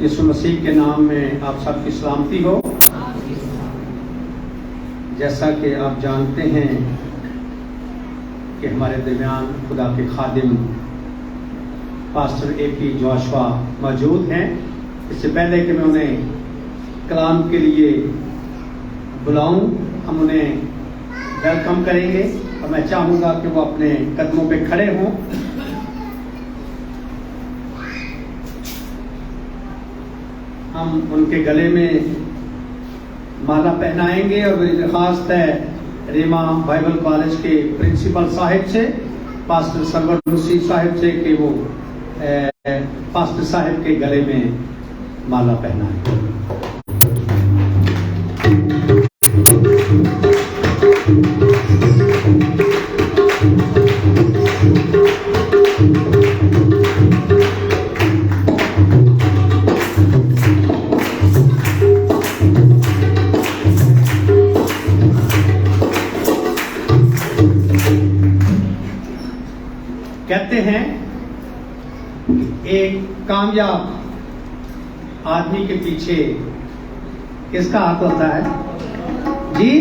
یسوع مسیح کے نام میں آپ سب کی سلامتی ہو۔ جیسا کہ آپ جانتے ہیں کہ ہمارے درمیان خدا کے خادم پاسٹر اے پی جوشوا موجود ہیں۔ اس سے پہلے کہ میں انہیں کلام کے لیے بلاؤں، ہم انہیں ویلکم کریں گے اور میں چاہوں گا کہ وہ اپنے قدموں پہ کھڑے ہوں۔ ہم ان کے گلے میں مالا پہنائیں گے اور میری درخواست ہے ریما بائبل کالج کے پرنسپل صاحب سے، پاسٹر سرور مسیح صاحب سے، کہ وہ پاسٹر صاحب کے گلے میں مالا پہنائیں۔ کہتے ہیں ایک کامیاب آدمی کے پیچھے کس کا ہاتھ ہوتا ہے؟ جی،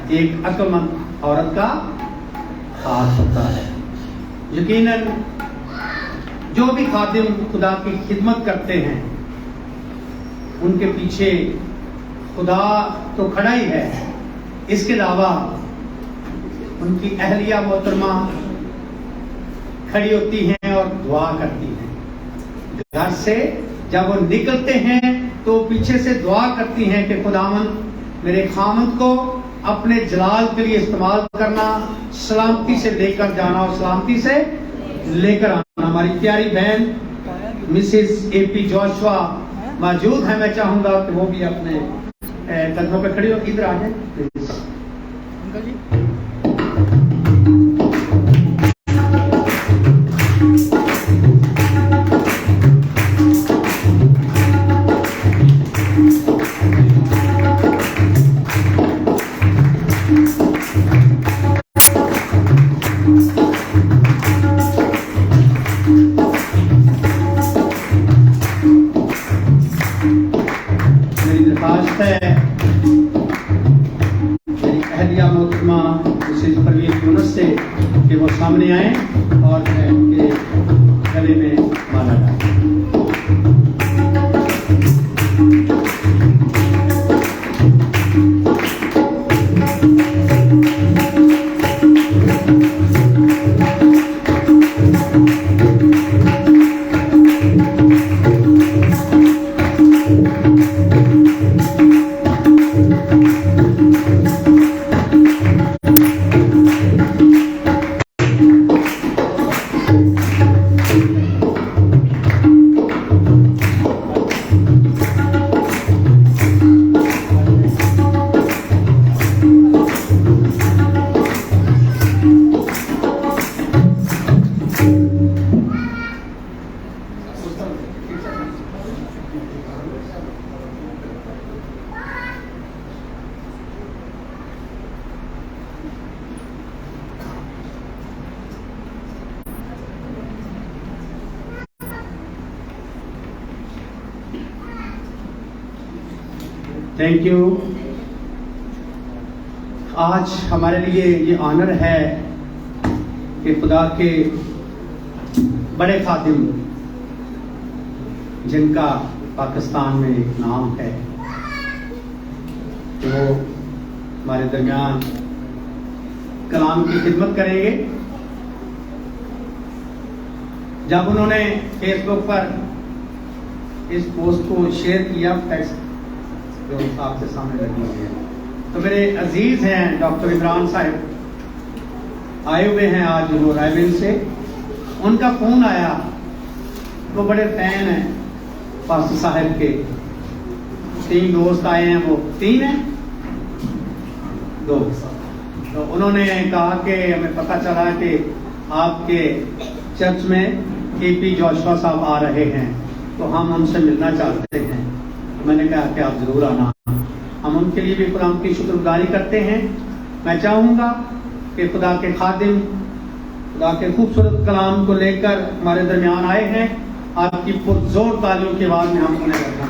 ایک عقل مند عورت کا ہاتھ ہوتا ہے۔ یقیناً جو بھی خادم خدا کی خدمت کرتے ہیں ان کے پیچھے خدا تو کھڑا ہی ہے، اس کے علاوہ ان کی اہلیہ محترمہ کھڑی ہوتی ہیں اور دعا کرتی ہیں۔ گھر سے جب وہ نکلتے ہیں تو پیچھے سے دعا کرتی ہیں کہ خداوند میرے خامند کو اپنے جلال کے لیے استعمال کرنا، سلامتی سے لے کر جانا اور سلامتی سے لے کر آنا۔ ہماری پیاری بہن مسز اے پی جوشوا موجود ہیں، میں چاہوں گا کہ وہ بھی اپنے قدموں پہ کھڑی ہو۔ ادھر آ جائیں پلیز۔ کہ وہ سامنے آئیں اور ان کے گلے میں مالا ڈالیں۔ Thank you. آج ہمارے لیے یہ آنر ہے کہ خدا کے بڑے خادم جن کا پاکستان میں نام ہے کہ وہ ہمارے درمیان کلام کی خدمت کریں گے۔ جب انہوں نے فیس بک پر اس پوسٹ کو شیئر کیا، ٹیکسٹ جو آپ کے سامنے لگی ہوئی ہے، تو میرے عزیز ہیں ڈاکٹر عمران صاحب آئے ہوئے ہیں آج وہ رائے سے، ان کا فون آیا، وہ بڑے فین ہیں پاسٹر صاحب کے، 3 دوست آئے ہیں، وہ 3 ہیں 2، تو انہوں نے کہا کہ ہمیں پتہ چلا کہ آپ کے چرچ میں اے پی جوشوا صاحب آ رہے ہیں، تو ہم ان سے ملنا چاہتے ہیں۔ میں نے کہا کہ آپ ضرور آنا، ہم ان کے لیے بھی خدا کی شکر گزاری کرتے ہیں۔ میں چاہوں گا کہ خدا کے خادم خدا کے خوبصورت کلام کو لے کر ہمارے درمیان آئے ہیں، آپ کی پرزور تالیوں کی آواز میں ہم انہیں کرنا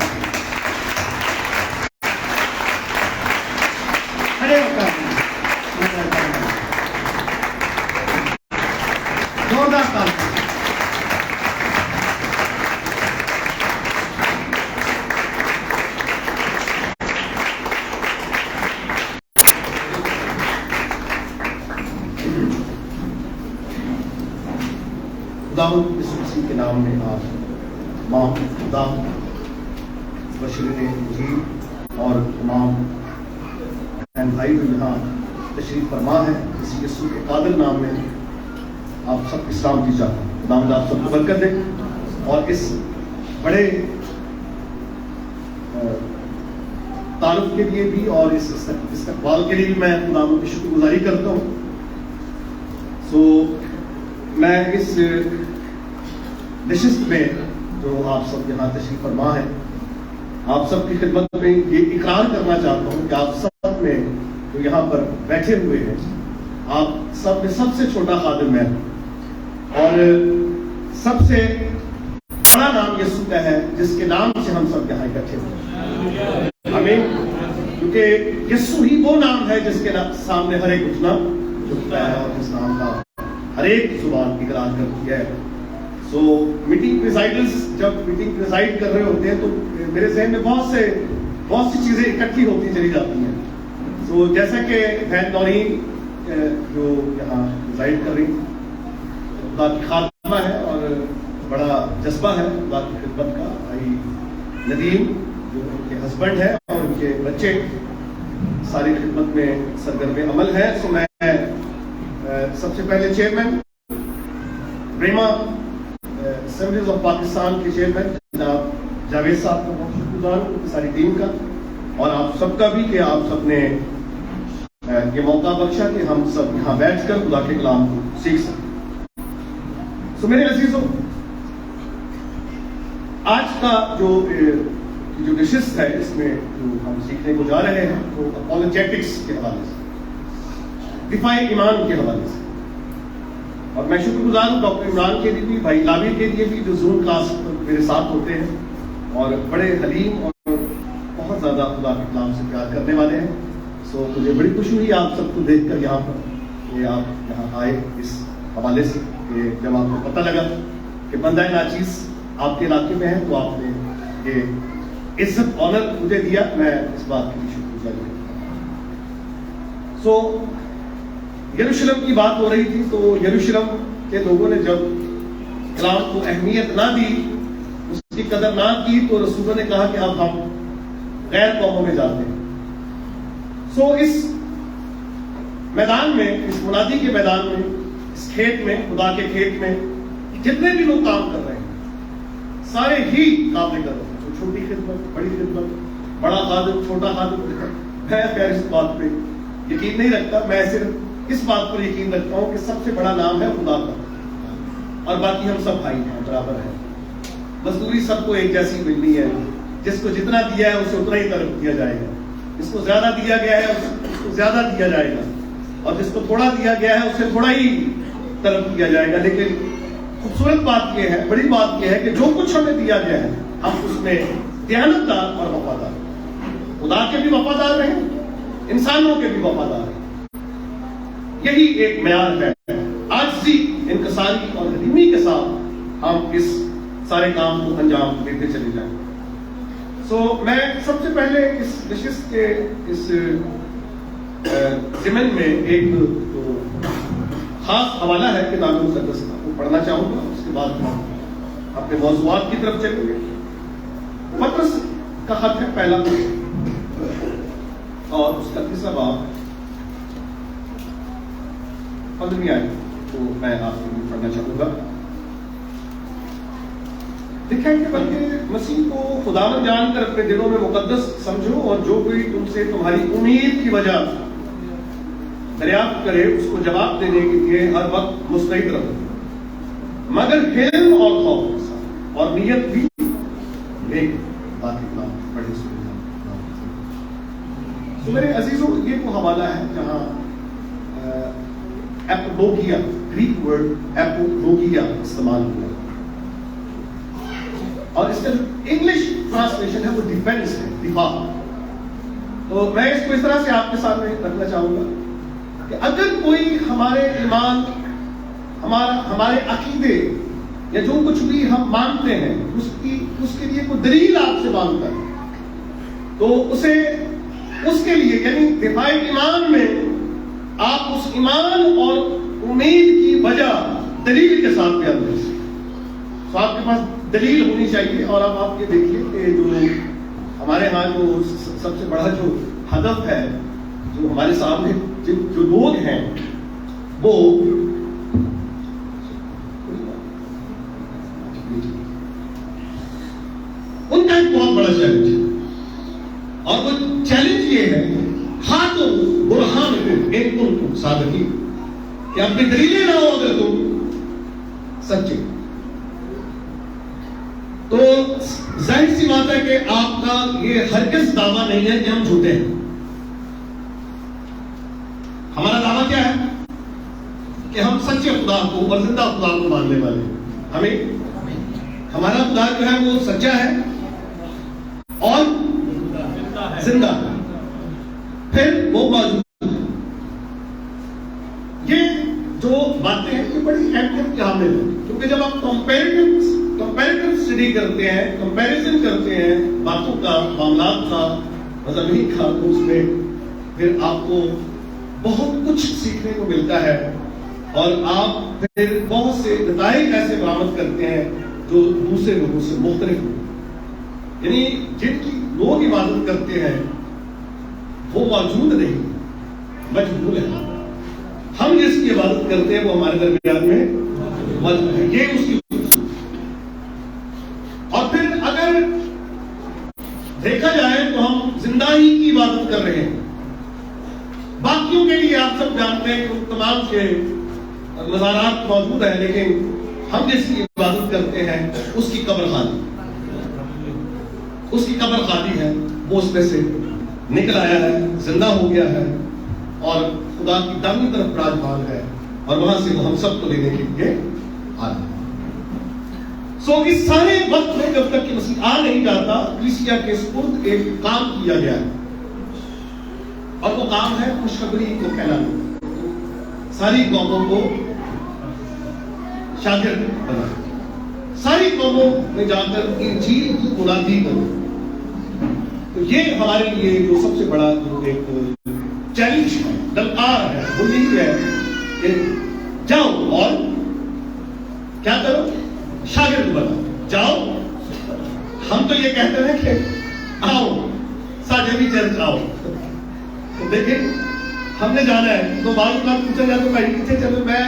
کھڑے ہو کر زوردار تالیاں. خداوند یسوع مسیح کے نام میں آپ ماں خدا بشرین انجیل اور تمام بہن بھائی جو یہاں تشریف فرما ہے اسی یسوع کے قادر نام میں آپ سب کی سلامتی چاہتا ہوں. خداوند آپ سب کو برکت دے اور اس بڑے تعارف کے لیے بھی اور اس استقبال کے لیے بھی میں خداوند کی شکر گزاری کرتا ہوں. میں اس نشست میں جو آپ سب یہاں تشریف فرما ہے آپ سب کی خدمت میں یہ اقرار کرنا چاہتا ہوں کہ آپ سب میں جو یہاں پر بیٹھے ہوئے ہیں آپ سب میں سب سے چھوٹا خادم ہے اور سب سے بڑا نام یسوع کا ہے جس کے نام سے ہم سب یہاں اکٹھے ہوئے. آمین. کیونکہ یسوع ہی وہ نام ہے جس کے سامنے ہر ایک اٹھنا جھکتا ہے اور جس نام کا ہر ایک زبان اقرار کرتی ہے. میٹنگ پریزائڈرز جب میٹنگ پریزائڈ کر رہے ہوتے ہیں تو میرے ذہن میں بہت سی چیزیں اکٹھی ہوتی چلی جاتی ہیں. جیسا کہ بہن نورین جو یہاں پریزائڈ کر رہی خدا کی خاتمہ ہے اور بڑا جذبہ ہے خدا کی خدمت کا. بھائی ندیم جو ان کے ہسبینڈ ہے اور ان کے بچے ساری خدمت میں سرگرم عمل ہے. میں سب سے پہلے چیئرمین ریما اسمبلیز آف پاکستان کے چیئرمین جناب جاوید صاحب کا بہت شکر گزار ہوں ساری ٹیم کا اور آپ سب کا بھی کہ آپ سب نے یہ موقع بخشا کہ ہم سب یہاں بیٹھ کر خدا کے کلام کو سیکھ سکیں. میرے عزیزوں آج کا جو نشست ہے اس میں جو ہم سیکھنے کو جا رہے ہیں وہ اپولوجیٹکس کے حوالے سے دفاع ایمان کے حوالے سے اور میں شکر گزار ہوں ڈاکٹر عمران کے لیے بھی بھائی لاوی کے لیے بھی جو زوم کلاس میرے ساتھ ہوتے ہیں اور بڑے حلیم اور بہت زیادہ خدا کے کلام سے پیار کرنے والے ہیں. مجھے بڑی خوشی ہوئی آپ سب کو دیکھ کر یہاں پر کہ آپ یہاں آئے اس حوالے سے کہ جب آپ کو پتہ لگا کہ بندہ ناچیز آپ کے علاقے میں ہے تو آپ نے یہ عزت آنر مجھے دیا. میں اس بات کی بھی شکر گزار ہوں. یروشلم کی بات ہو رہی تھی تو یروشلم کے لوگوں نے جب کلام کو اہمیت نہ دی اس کی قدر نہ کی تو رسولوں نے کہا کہ اب ہم غیر قوموں میں جاتے ہیں. اس میدان میں اس منادی کے میدان میں اس کھیت میں خدا کے کھیت میں جتنے بھی لوگ کام کر رہے ہیں سارے ہی قابل کر رہے ہیں. چھوٹی خدمت بڑی خدمت بڑا خادم چھوٹا خادم میں خیر اس بات پہ یقین نہیں رکھتا. میں صرف اس بات پر یقین رکھتا ہوں کہ سب سے بڑا نام ہے خدا کا اور باقی ہم سب بھائی ہیں برابر ہیں. مزدوری سب کو ایک جیسی ملنی ہے. جس کو جتنا دیا ہے اسے اتنا ہی طرف دیا جائے گا. جس کو زیادہ دیا گیا ہے اس کو زیادہ دیا جائے گا اور جس کو تھوڑا دیا گیا ہے اسے تھوڑا ہی طرف دیا جائے گا. لیکن خوبصورت بات یہ ہے بڑی بات یہ ہے کہ جو کچھ ہمیں دیا گیا ہے ہم اس میں دیانتدار اور وفادار خدا کے بھی وفادار رہیں انسانوں کے بھی وفادار ہیں. یہی ایک معیار ہے. عاجزی انکساری اور حلیمی کے ساتھ ہم اس سارے کام کو انجام دیتے چلے جائیں. میں سب سے پہلے اس نشست کے اس ضمن میں ایک خاص حوالہ ہے کتاب مقدس کا وہ پڑھنا چاہوں گا. اس کے بعد ہم اپنے موضوعات کی طرف چلیں گے. پطرس کا خط ہے پہلا اور اس کا 3واں باب 15ویں آیت تو میں آپ کے لیے پڑھنا چاہوں گا. لکھا ہے کہ بلکہ مسیح کو خداوند جان کر اپنے دلوں میں مقدس سمجھو اور جو کوئی تم سے تمہاری امید کی وجہ دریافت کرے اس کو جواب دینے کے لیے ہر وقت مستعد رہو مگر علم اور خوف کے ساتھ اور نیت بھی نیک. بڑی تو میرے عزیزوں یہ وہ حوالہ ہے جہاں ایپولوگیا گریک ورڈ ایپولوگیا استعمال ہوا. اور اس کا جو انگلش ٹرانسلیشن ہے وہ ڈیفینس ہے، دفاع. تو میں اس کو اس طرح سے آپ کے سامنے رکھنا چاہوں گا کہ اگر کوئی ہمارے ایمان، ہمارے عقیدے یا جو کچھ بھی ہم مانتے ہیں اس کے لیے کوئی دلیل آپ سے مانگتا ہے، تو اس کے لیے یعنی دفاع ایمان میں آپ اس ایمان اور امید کی وجہ دلیل کے ساتھ بیان کریں. تو آپ کے پاس دلیل ہونی چاہیے. اور اب آپ یہ دیکھیے کہ جو ہمارے ہاں جو سب سے بڑا جو ہدف ہے، جو ہمارے سامنے جو لوگ ہیں، وہ ان کا ایک بہت بڑا چیلنج ہے. اور وہ چیلنج یہ ہے ہاتھوں برہان کو صادقی، کہ اپنی دلیلیں نہ ہو اگر تم سچے. تو ظاہر سی بات ہے کہ آپ کا یہ ہرگز دعویٰ نہیں ہے کہ ہم جھوٹے ہیں. ہمارا دعویٰ کیا ہے کہ ہم سچے خدا کو اور زندہ خدا کو ماننے والے ہیں. ہمارا خدا جو ہے وہ سچا ہے اور زندہ ہے، پھر وہ موجود ہے. یہ جو باتیں ہیں یہ بڑی اہمیت کے حامل ہیں، کیونکہ جب آپ کمپیریٹو اسٹڈی کرتے ہیں، کمپیریزن کرتے ہیں باتوں کا، معاملات کا، مضامین کا، تو اس میں پھر آپ کو بہت کچھ سیکھنے کو ملتا ہے اور آپ پھر بہت سے نتائج ایسے برآمد کرتے ہیں جو دوسرے لوگوں سے مختلف ہوں. یعنی جن کی لوگ عبادت کرتے ہیں وہ موجود نہیں، مجبور ہے. ہم جس کی عبادت کرتے ہیں وہ ہمارے درمیان میں موجود ہے. یہ اس کی. اور پھر اگر دیکھا جائے تو ہم زندہ ہی کی عبادت کر رہے ہیں. باقیوں کے لیے آپ سب جانتے ہیں کہ تمام کے مزارات موجود ہیں، لیکن ہم جس کی عبادت کرتے ہیں اس کی قبر خالی ہے. وہ اس میں سے نکل آیا ہے، زندہ ہو گیا ہے اور خدا کی دائمی طرف براجمان ہے، اور وہاں سے وہ ہم سب کو لینے کے لیے آ رہا ہے. اس سارے وقت میں جب تک کہ مسیح آ نہیں جاتا، کلیسیا کے سپرد ایک کام کیا گیا ہے، اور وہ کام ہے خوشخبری کو پھیلانا، ساری قوموں کو شاگرد بنا، ساری قوموں میں جا کر انجیل کی منادی کرو. تو یہ ہمارے لیے جو سب سے بڑا جو ایک چیلنج ہے، دلکار ہے، وہ یہی ہے کہ جاؤ اور کیا کرو، شاگرد بنو. جاؤ. ہم تو یہ کہتے ہیں کہ آؤ ساجے بھی چرچ آؤ. تو دیکھیں ہم نے جانا ہے تو بعض بات پوچھا جائے تو کہیں پیچھے چلو، میں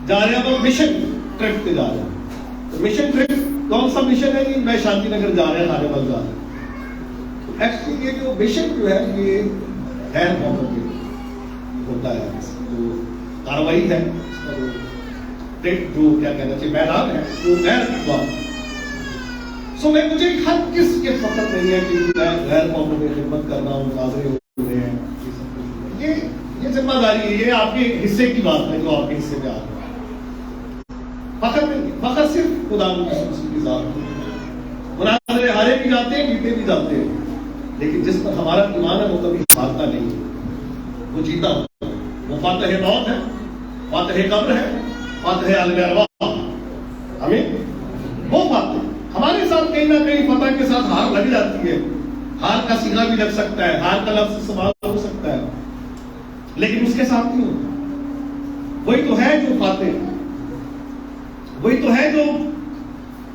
جا رہا ہوں مشن ٹرپ پہ جا رہا ہوں. مشن ٹرپ کون سا مشن ہے؟ میں شانتی نگر جا رہا ہے، خانے بل جا رہا ہوں. ایکچولی یہ جو مشن جو ہے یہ غیر قومی ہوتا ہے، جو کاروائی ہے اس کا جو کیا کہنا چاہیے میدان ہے وہ غیر قومی. میں مجھے ہر کس کے فقط نہیں ہے کہ میں غیر قوموں میں خدمت کر رہا ہوں، مناظرے ہو رہے ہیں، یہ ذمہ داری ہے، یہ آپ کے حصے کی بات ہے جو آپ کے حصے میں آ رہا ہے. فقط صرف خدا کی ذات. مناظرے ہارے بھی جاتے ہیں، جیتے بھی جاتے ہیں، لیکن جس پر ہمارا ایمان ہے وہ کبھی ہارتا نہیں ہے، وہ جیتا ہوتا ہے. وہ فاتح موت ہے، فاتح قبر ہے، فاتح عالم ارواح. ہمیں وہ فاتح. ہمارے ساتھ کہیں نہ کہیں فتح کے ساتھ ہار لگ جاتی ہے، ہار کا سینا بھی لگ سکتا ہے، ہار کا لفظ استعمال ہو سکتا ہے، لیکن اس کے ساتھ نہیں ہوتا. وہی تو ہے جو فاتح، وہی تو ہے جو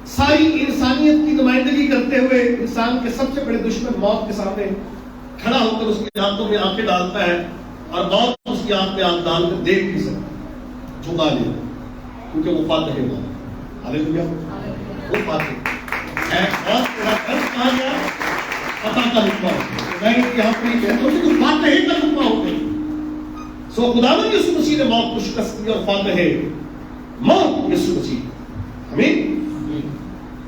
ساری انسانیت کی نمائندگی کرتے ہوئے انسان کے سب سے بڑے دشمن موت کے سامنے کھڑا ہو کر اس کی آنکھوں میں آنکھیں ڈالتا ہے، اور موت اس کی آنکھ میں آنکھ ڈال کر دیکھ نہیں سکتا، جھکا لے، کیونکہ وہ فاتح ہے. ہاللیلویا. وہ فاتح ہے. اور کہا گیا فتح کا رتبہ. میں یہاں پر یہ کہتا ہوں کہ فاتح کا رتبہ ہو گئی. خداوند یسوع مسیح نے موت کو شکست دی اور فاتح ہے موت یسوع مسیح. آمین.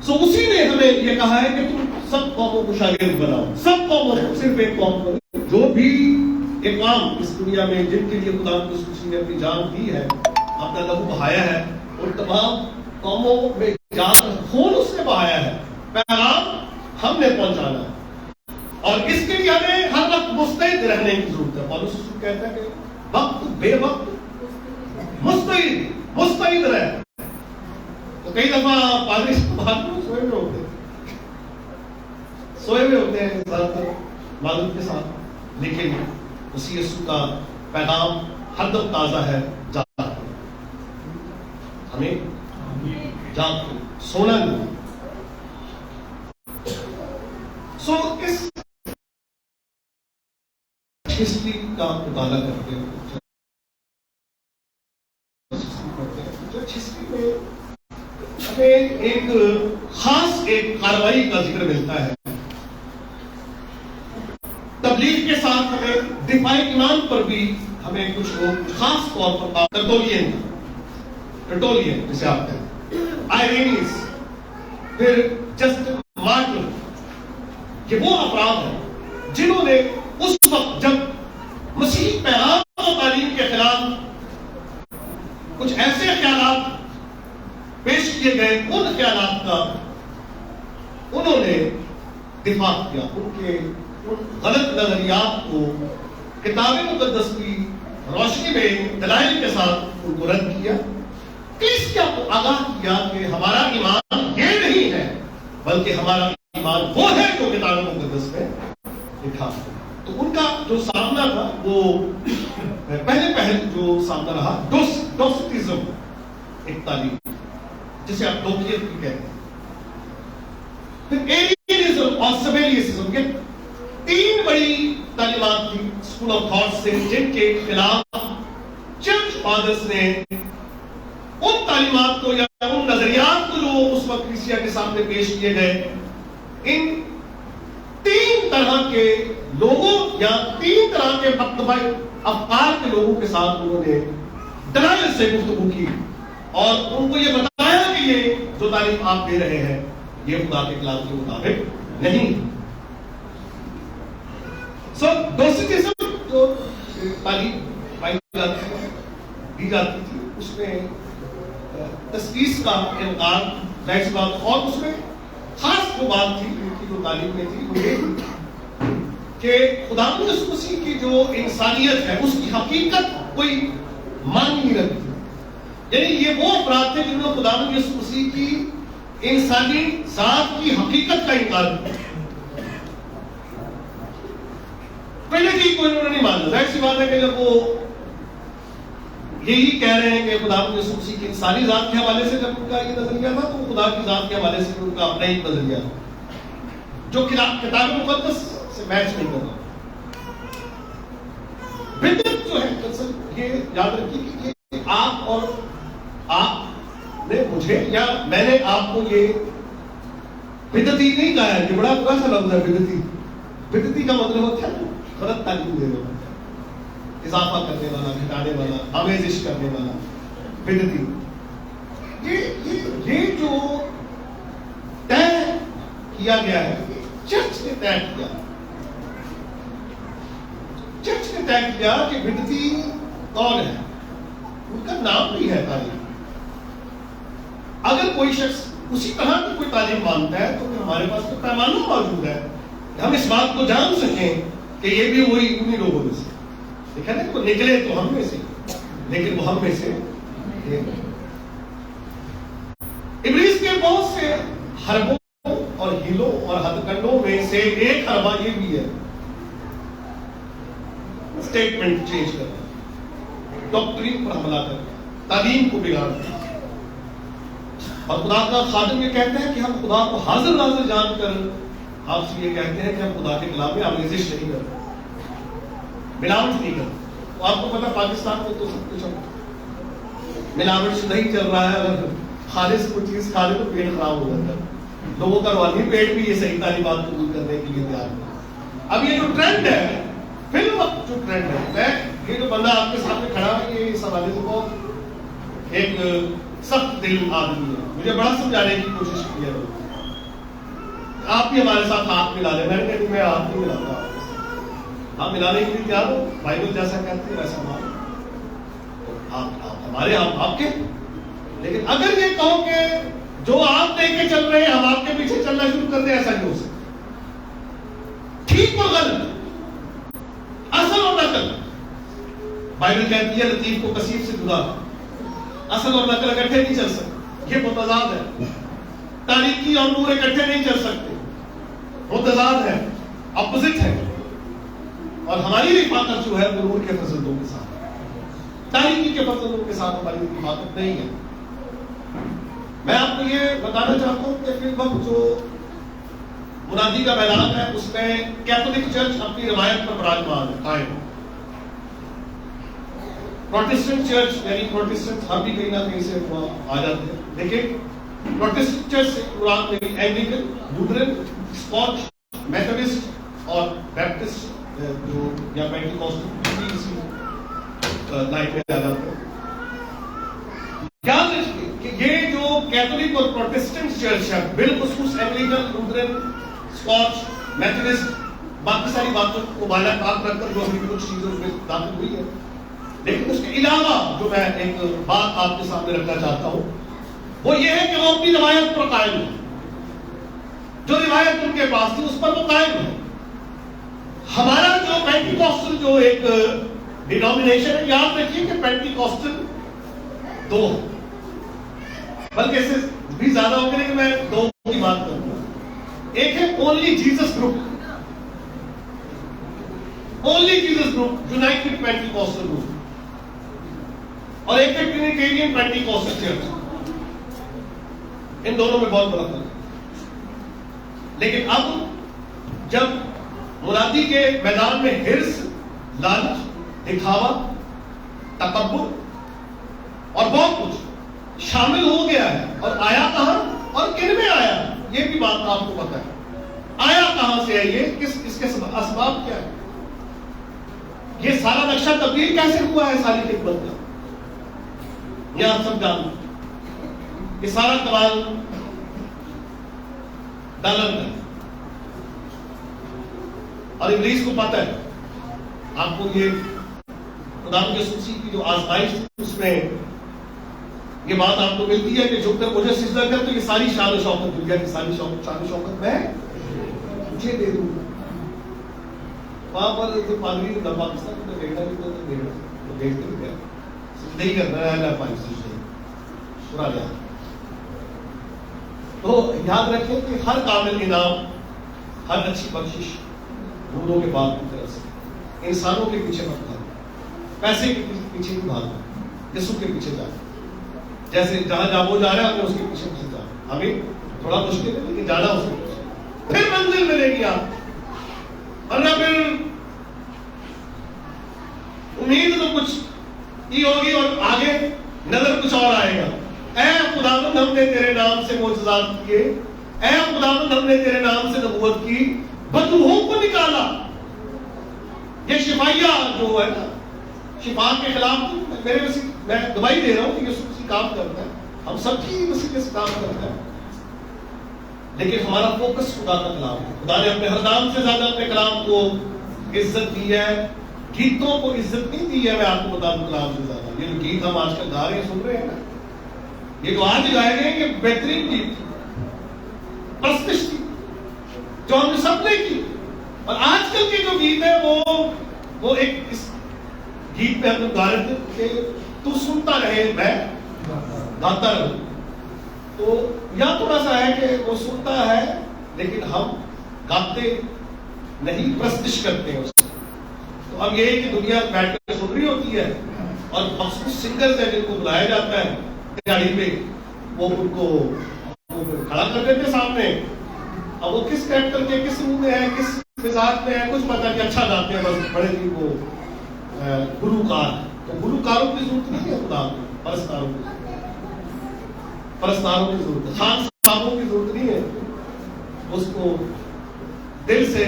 اسی نے ہمیں یہ کہا ہے کہ تم سب قوموں کو شاگرد بناؤ. سب قوموں کو، صرف ایک قوم کو. جو بھی اقوام اس دنیا میں جن کے لیے خداوند یسوع مسیح نے اپنی جان دی ہے، اپنا لہو بہایا ہے، اور تمام قوموں میں یاد خون اس نے بہایا ہے، پیغام ہم نے پہنچانا ہے، اور اس کے لیے ہمیں ہر وقت مستعد رہنے کی ضرورت ہے۔ پولس رسول کہتا ہے کہ وقت بے وقت مستعد رہے۔ تو کئی دفعہ پادری سوئے ہوئے ہوتے ہیں زیادہ تر معلوم کے ساتھ، لیکن اسی یسوع کا پیغام ہر دم تازہ ہے، جاتا ہے، ہمیں جاگ کے سونا نہیں۔ سو اس ہسٹری کا مطالعہ کرتے ہیں، ہسٹری میں ہمیں ایک خاص کارروائی کا ذکر ملتا ہے۔ تبلیغ کے ساتھ ہمیں دفاع ایمان پر بھی ہمیں کچھ لوگ خاص طور پر ٹرٹولین جسے آپ کہتے ہیں، آئرینیس، پھر جسٹ مارٹر، یہ وہ افراد ہیں جنہوں نے اس وقت جب مسیح پیغام و تعلیم کے خلاف کچھ ایسے خیالات پیش کیے گئے، ان خیالات کا انہوں نے دفاع کیا، ان کے ان غلط نظریات کو کتاب مقدس کی روشنی میں دلائل کے ساتھ ان کو رد کیا، کلیسیا کو آگاہ کیا کہ ہمارا ایمان یہ نہیں ہے، بلکہ ہمارا ایمان وہ ہے جو کتاب مقدس میں لکھا ہے۔ تو ان کا جو سامنا تھا وہ پہلے جو سامنا رہا ڈوسٹزم، ایک تعلیم جسے آپ دوکیت بھی کہتے ہیں، پھر ایلینزم اور سبیلیسزم، یہ تین بڑی تعلیمات تھی اسکول آف تھاٹ سے، جن کے خلاف چرچ فادرز نے ان تعلیمات کو یا ان نظریات کو جو اس وقت کلیسیا کے سامنے پیش کیے گئے، ان تین طرح کے لوگوں یا تین طرح کے مکتبہ افکار کے لوگوں کے ساتھ انہوں نے دلائل سے گفتگو کی اور ان کو یہ بتایا کہ یہ جو تعلیم آپ دے رہے ہیں یہ خدا کے کلام کے مطابق نہیں۔ ڈوسٹزم جو تعلیم دی جاتی تھی، اس میں تسلیس کا انکار ظاہر سی بات، اور اس میں خاص جو بات تھی ان کی جو تعلیم میں تھی وہ یہ کہ خداوند یسوع مسیح کی جو انسانیت ہے اس کی حقیقت کوئی مان نہیں رکھتی، یعنی یہ وہ افراد تھے جنہوں نے خداوند یسوع مسیح کی انسانی ذات کی حقیقت کا انکار کیا، پہلے کی کوئی انہوں نے نہیں مانا۔ ظاہر سی بات ہے کہ جب وہ یہی کہہ رہے ہیں کہ خداوند یسوع مسیح کی انسانی ذات کے حوالے سے جب ان کا یہ نظریہ تھا، تو خدا کی ذات کے حوالے سے ان کا اپنا ہی نظریہ تھا جو کتاب مقدس سے میچ نہیں کر رہا۔ بدعت جو ہے دراصل یہ یاد رکھیے کہ یہ آپ اور آپ نے مجھے یا میں نے آپ کو یہ بدعتی نہیں کہا ہے، یہ بڑا برا سا لفظ ہے بدعتی۔ بدعتی کا مطلب ہوتا ہے غلط تعلیم دینے والا، اضافہ کرنے والا، گھٹانے والا، آمیزش کرنے والا، بدعتی۔ یہ جو طے کیا گیا ہے، چرچ نے طے کیا، چرچ نے طے کیا کہ بدعتی کون ہے، ان کا نام بھی ہے تعلیم۔ اگر کوئی شخص اسی طرح کی کوئی تعلیم مانتا ہے تو ہمارے پاس تو پیمانہ موجود ہے، ہم اس بات کو جان سکیں کہ یہ بھی وہی انہی لوگوں میں سے، دیکھا نا، وہ نکلے تو ہم میں سے لیکن وہ ہم میں سے ابلیس کے بہت سے حربوں اور ہیلوں اور ہتھ کنڈوں میں سے ایک حربہ یہ بھی ہے اسٹیٹمنٹ چینج کرنا، ڈاکٹرین پر حملہ کرنا، تعلیم کو بگاڑنا۔ اور خدا کا خادم یہ کہتا ہے کہ ہم خدا کو حاضر ناظر جان کر آپ سے یہ کہتے ہیں کہ ہم خدا کے کلام میں آمیزش نہیں کرتے، ملاوٹ نہیں کرتے۔ تو آپ کو پتا پاکستان میں تو سب کچھ ملاوٹ سے نہیں چل رہا ہے، اگر خالص کوئی چیز کھا لے تو پیٹ خراب ہو جاتا ہے، لوگوں کا روحانی پیٹ بھی یہ صحیح تعلیمات قبول کرنے کے لیے تیار ہے۔ اب یہ جو ٹرینڈ ہے، فی الوقت جو ٹرینڈ ہے، میں یہ جو بندہ آپ کے سامنے کھڑا ہے یہ اس حوالے سے بہت ایک سخت دل آدمی ہے، مجھے بڑا سمجھانے کی کوشش کی ہے آپ بھی ہمارے ساتھ ہاتھ ملا لیں۔ میں نے کہا میں ہاتھ نہیں ملاتا، آپ ملانے کے لیے تیار ہو، بائبل جیسا کہتے ہیں ویسا مان، آپ ہمارے آپ کے۔ لیکن اگر یہ کہو کہ جو آپ لے کے چل رہے ہیں ہم آپ کے پیچھے چلنا شروع کر دیں، ایسا نہیں ہو سکتا. ٹھیک اور غلط، اصل اور نقل. بائبل کہتی ہے لطیف کو کثیر سے جدا، اصل اور نقل اکٹھے نہیں چل سکتے، یہ متضاد ہے. تاریکی اور نور اکٹھے نہیں چل سکتے، متضاد ہے، اپوزٹ ہے. اور ہماری رفاقت جو ہے وہ نور کے فرزندوں کے ساتھ، تاریکی کے فرزندوں کے ساتھ ہماری رفاقت نہیں ہے. میں آپ کو یہ بتانا چاہتا ہوں کہ فی الوقت جو منادی کا میدان ہے اس میں کیتھولک چرچ اپنی روایت پر براجمان ہے، قائم. پروٹسٹنٹ چرچ یعنی پروٹسٹنٹ ہم بھی کہیں نہ کہیں سے آ جاتے ہیں، لیکن پروٹسٹنٹ چرچ سے مراد میری اینگلیکن، لوتھرن، اسکاٹ، میتھوڈسٹ اور بیپٹسٹ جو یا پینٹیکوسٹل اسی لائن میں آ جاتے ہیں. یاد رکھیے کہ یہ جو کیتھولک اور پروٹسٹنٹ چرچ ہے بالخصوص اینگلیکن، لوتھرن، اسکاٹ، میتھوڈسٹ، باقی ساری باتوں کو بالا خاک رکھ کر جو ابھی کچھ چیزوں میں داخل ہوئی ہے، لیکن اس کے علاوہ جو میں ایک بات آپ کے سامنے رکھنا چاہتا ہوں وہ یہ ہے کہ وہ اپنی روایت پر قائم ہے. جو روایت ان کے پاس تھی اس پر وہ قائم ہے. ہمارا جو پینٹیکوسٹل جو ایک ڈینومینیشن ہے، یاد رکھیے کہ پینٹیکوسٹل دو ہے، بلکہ اس سے بھی زیادہ ہوگا، لیکن میں دو کی بات کروں گا. ایک ہے only Jesus group, only Jesus group united Pentecostal group, اور ایک ہے ٹرینیٹیرین پینٹیکوسٹل چرچ. ان دونوں میں بہت بڑا فرق ہے. لیکن اب جب منادی کے میدان میں ہرس، لالچ، دکھاوا، تکبر اور بہت کچھ شامل ہو گیا ہے، اور آیا کہاں اور کن میں آیا یہ بھی بات آپ کو پتا ہے. آیا کہاں سے ہے یہ، اس کے اسباب کیا ہے، یہ سارا نقشہ تبدیل کیسے ہوا ہے ساری خدمت کا، یہ آپ سب جانتے ہیں. یہ سارا کمال دالن ہے، اور ابلیس کو پتہ ہے. آپ کو یہ خدا کے سوسی کی جو آزمائش اس میں یہ بات آپ کو ملتی ہے کہ جو مجھے سجدہ کر تو یہ ساری شان و شوکت دنیا کی ساری شان و شوکت میں مجھے دے دوں گا. وہاں پر جو پادری نے پاکستان میں دیکھا بھی تو دیکھتے بھی نہیں کرنا ہے پورا جا. تو یاد رکھیں کہ ہر کامل انعام، ہر اچھی بخشش نوروں کے باپ کی طرف سے. انسانوں کے پیچھے مت بھاگو، پیسے کے پیچھے نہیں بھاگو، یسوع کے پیچھے جاؤ. جیسے جہاں جا وہ جا رہا ہے ہمیں اس کے پیچھے پیچھے جاؤ. ہمیں تھوڑا مشکل ہے لیکن جانا اس کے پیچھے، پھر منزل ملے گی آپ. ورنہ پھر امید تو کچھ ہی ہوگی اور آگے نظر کچھ اور آئے گا. اے خداوند ہم نے تیرے نام سے معجزات کیے، اے خداوند ہم نے تیرے نام سے نبوت کی، بدروحوں کو نکالا. یہ شفائیہ جو ہے نا، شفا کے خلاف میرے مسیح، میں گواہی دے رہا ہوں کہ یسوع مسیح کام کرتا ہے، ہم سب کی مسیح سے کام کرتا ہے. لیکن ہمارا فوکس خدا کا کلام ہے. خدا نے اپنے ہر کام سے زیادہ اپنے کلام کو عزت دی ہے. گیتوں کو عزت نہیں دی ہے، میں آپ کو بتا دوں کلام سے زیادہ. یہ جو گیت ہم آج کل گا رہے ہیں، سن رہے ہیں نا، یہ جو آج گائے گئے کہ بہترین گیت تھی، پرستش تھی جو ہم نے سب نے کی. اور آج کل کے جو گیت ہے وہ ایک اس گیت میں ہم لوگ گا رہے تھے کہ تو سنتا رہے میں گاتا رہوں. تو یا تھوڑا سا ہے کہ وہ سنتا ہے لیکن ہم گاتے نہیں، پرستش کرتے ہیں اس کو. تو اب یہ ہے کہ دنیا بیٹھ کر سن رہی ہوتی ہے اور مخصوص سنگرز ہیں جن کو بلایا جاتا ہے گاڑی پہ، وہ ان کو کھڑا کر دیتے سامنے. اب وہ کس کریکٹر کے، کس روح میں ہے، کس مزاج میں ہے، کچھ پتا کہ اچھا گاتے ہیں بس، بڑے ہی وہ گلوکار. تو گلوکاروں کی ضرورت نہیں ہے خدا کو، پرستاروں کی ضرورت ہے. خان صاحبوں کی ضرورت نہیں ہے، اس کو دل سے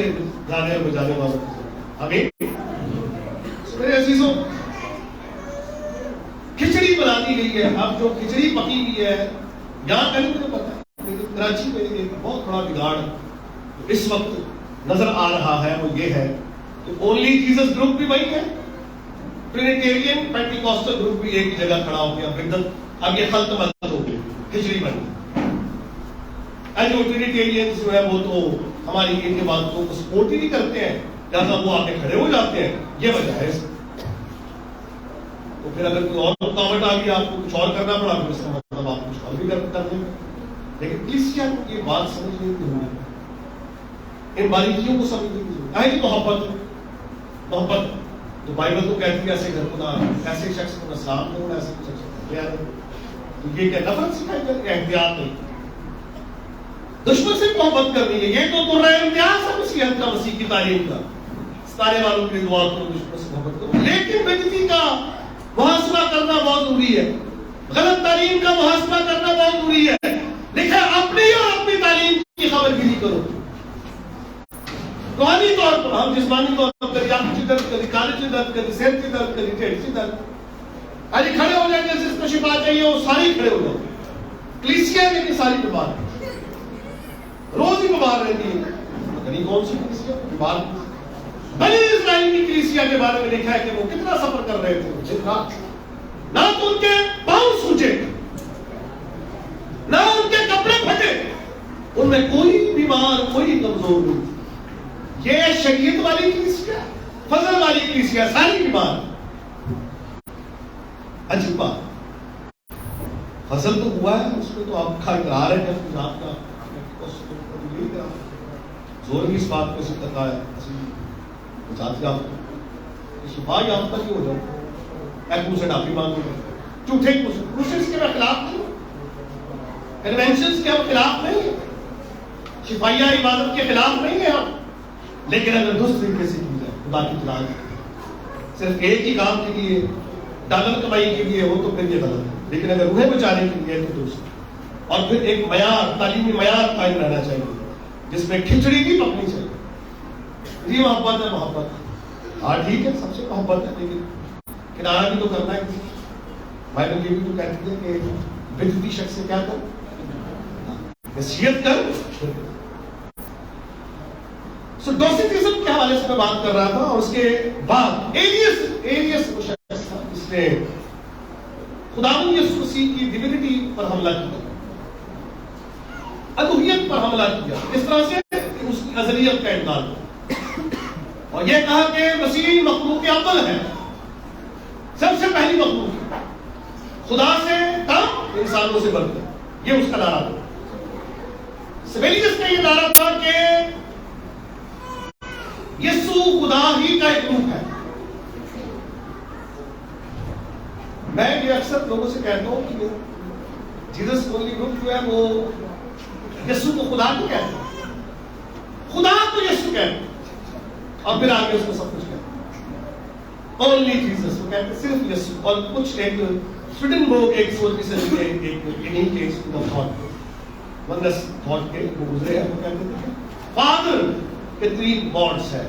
گانے اور بجانے والوں کی ضرورت ہے. ہمیں میرے عزیزوں کھچڑی بنا دی گئی ہے. اب جو کھچڑی پکی ہوئی ہے یہاں کہیں مجھے پتا ہے، لیکن کراچی میں ایک بہت بڑا بگاڑ اس وقت نظر آ رہا ہے. وہ یہ ہے کہ اونلی جیسس گروپ بھی وہی ہے، ٹرینیٹیرین پینٹیکوسٹل گروپ بھی ایک جگہ کھڑا ہو گیا. اب یہ خلط ملط ہو گئی، کھچڑی بن گئی. جو ٹرینیٹیرینز جو ہے وہ تو ہماری ان کے باتوں کو سپورٹ ہی نہیں کرتے ہیں، لہٰذا وہ آ کے کھڑے ہو جاتے ہیں. یہ وجہ ہے. تو پھر اگر کوئی اور رکاوٹ آ گئی، آپ کو کچھ اور کرنا پڑا، پھر اس کا مطلب آپ کچھ اور بھی کر دیں. لیکن کلیسیا کو یہ بات سمجھنے کی ضرورت ہے، ان باریکیوں کو سمجھنے کی ضرورت ہے. محبت تو بائبل تو کہتی ہے ایسے گھر کو نہ ایسے شخص کو نہ سلام کرو، ایسے شخص کو تو یہ کیا نفرت سکھائی جاتی ہے؟ احتیاط نہیں، دشمن سے محبت کرنی ہے. یہ تو قرآن امتیاز ہے مسیحیت کا، مسیح کی تعلیم کا. ستارے والوں کے لیے دعا کرو، دشمن سے محبت کرو. لیکن بےعزتی کا محاسبہ کرنا بہت ضروری ہے، غلط تعلیم کا محاسبہ کرنا بہت ضروری ہے. لکھا اپنی اور اپنی تعلیم کی خبر گیری کرو. روحانی طور پر ہم جسمانی طور پر کبھی آنکھ کی درد، کبھی کالج کی درد، کبھی صحت کی درد، کبھی ٹھیک کی درد، آج کھڑے ہو جائیں گے. جس کو شفا چاہیے وہ ساری کھڑے ہو جاؤ. کلیسیا میں بھی ساری بیمار ہے، روز ہی بیمار رہتی ہے. پتہ نہیں کون سی کلیسیا بیمار. بنی اسرائیل کی کلیسیا کے بارے میں لکھا ہے کہ وہ کتنا سفر کر رہے تھے. جتنا نہ تو ان کے پاؤں سوجے، نہ ان کے کپڑے پھٹے، ان میں کوئی بیمار، کوئی کمزور نہیں. یہ شریعت والی کلیسیا، فضل والی کلیسیا، ساری بیمار. عجیب بات، فضل تو ہوا ہے، اس میں تو آپ کا اقرار ہے کہ آپ کا زور بھی اس بات کو کرتا ہے. شفا یافتہ کیوں ہو جاؤ؟ ایک منہ سے ڈاپی مانگو، جھوٹے کوشش کے خلاف نہیں، کنونشنز کے ہم خلاف نہیں، شفائیہ عبادت کے خلاف نہیں ہیں ہم. لیکن اگر درست طریقے سے کی جائے خدا کی اطاعت صرف ایک ہی کام کے لیے، ڈالر کمائی کے لیے ہو تو پھر یہ غلط ہے. لیکن اگر انہیں بچانے کے لیے تو درست. اور پھر ایک معیار، تعلیمی معیار قائم رہنا چاہیے جس میں کھچڑی بھی پکنی چاہیے. جی محبت ہے، محبت ہاں ٹھیک ہے، سب سے محبت ہے، لیکن کنارہ بھی تو کرنا ہے. بائبل یہ بھی تو کہتی ہے کہ بدعتی شخص سے کیا کر، نصیحت کر. سو ڈوسیٹزم کے حوالے سے میں بات کر رہا تھا. اور اس کے بعد ایلیس وہ شخص تھا جس نے خداوند یسوع مسیح کی ڈیوینٹی پر حملہ کیا، الوہیت پر حملہ کیا. اس طرح سے اس کی ازلیت کا انکار کیا اور یہ کہا کہ مسیح مخلوق اول ہے، سب سے پہلی مخلوق، خدا سے کم، انسانوں سے بڑھ کر. یہ اس کا نعرہ تھا. سبیلیس کا یہ نعرہ تھا کہ یسوع خدا ہی کا ایک روپ ہے. میں یہ اکثر لوگوں سے کہتا ہوں کہ جیزس اونلی گروپ جو ہے وہ یسوع کو خدا کو کہتے ہیں، خدا کو یسوع کہتے ہیں، اور پھر آگے اس کو سب کچھ کہتے ہیں. اونلی جیزس وہ کہتے ہیں، صرف یسوع. اور کچھ ایک سویڈنبرگ ایک سوچ سے ایک یونیک ایک تھاٹ، ونس تھاٹ کے وہ گزرے ہیں. وہ کہتے ہیں فادر کے 3 گاڈس ہیں.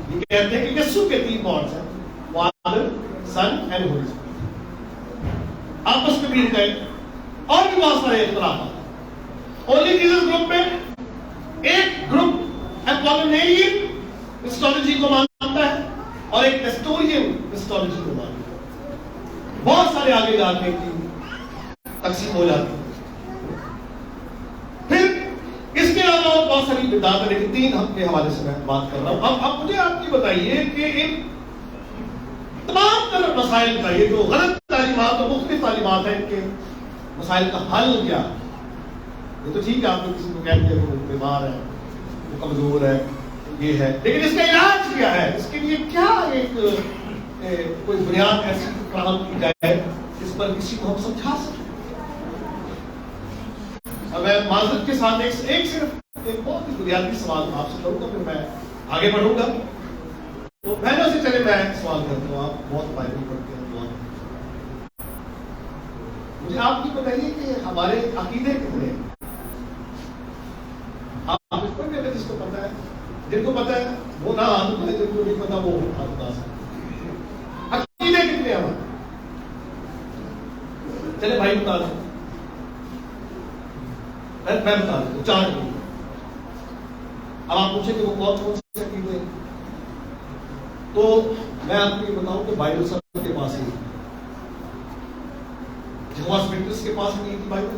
یہ کہتے ہیں کہ یسوع کے 3 گاڈس ہیں، father, son and holy spirit. آپس میں بھی ان کا اور بھی بہت سارے اختلافات. اونلی جیزس گروپ میں ایک گروپ اپولینیرین کرسٹولوجی کو مانتا ہے اور ایک نیسٹورین کرسٹولوجی کو مانتا ہے. بہت سارے آگے جا کے تقسیم ہو جاتی ہے. پھر اس کے علاوہ بہت ساری بدعات ہیں، لیکن 3 کے حوالے سے میں بات کر رہا ہوں. اب مجھے آپ کی بتائیے کہ ان تمام طرح مسائل کا، یہ جو غلط تعلیمات اور مختلف تعلیمات ہیں، ان کے مسائل کا حل کیا؟ یہ تو ٹھیک ہے، آپ نے کسی کو کہہ دیا کہ وہ بیمار ہے، وہ کمزور ہے، یہ ہے، لیکن اس کا علاج کیا ہے؟ اس کے لیے کیا ایک کوئی بنیاد ایسی فراہم کی جائے جس پر کسی کو ہم سمجھا سکیں؟ میں معذرت کے ساتھ ایک صرف ایک بہت ہی بنیادی سوال آپ سے کروں گا، پھر میں آگے بڑھوں گا. تو بہنوں سے چلے میں سوال کرتا ہوں. آپ بہت بائبل پڑھتے ہیں، مجھے آپ یہ بتائیے کہ ہمارے عقیدے کتنے ہیں؟ آپ اس پر بھی جس کو پتا ہے، جن کو پتا ہے وہ نہ آدھ ہے، جن کو نہیں پتا وہ بتا سکتے. عقیدے کتنے ہیں ہمارے؟ چلے بھائی بتا دیں، میں بتا دوں 4 عقیدے. اب آپ پوچھیں کہ وہ کون کون سے عقیدے ہیں، تو میں آپ کو یہ بتاؤں کہ بائبل سب کے پاس ہی، جہوہاز وٹنس کے پاس نہیں تھی بائبل،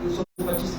325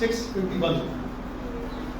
651,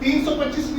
325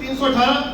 318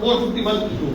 451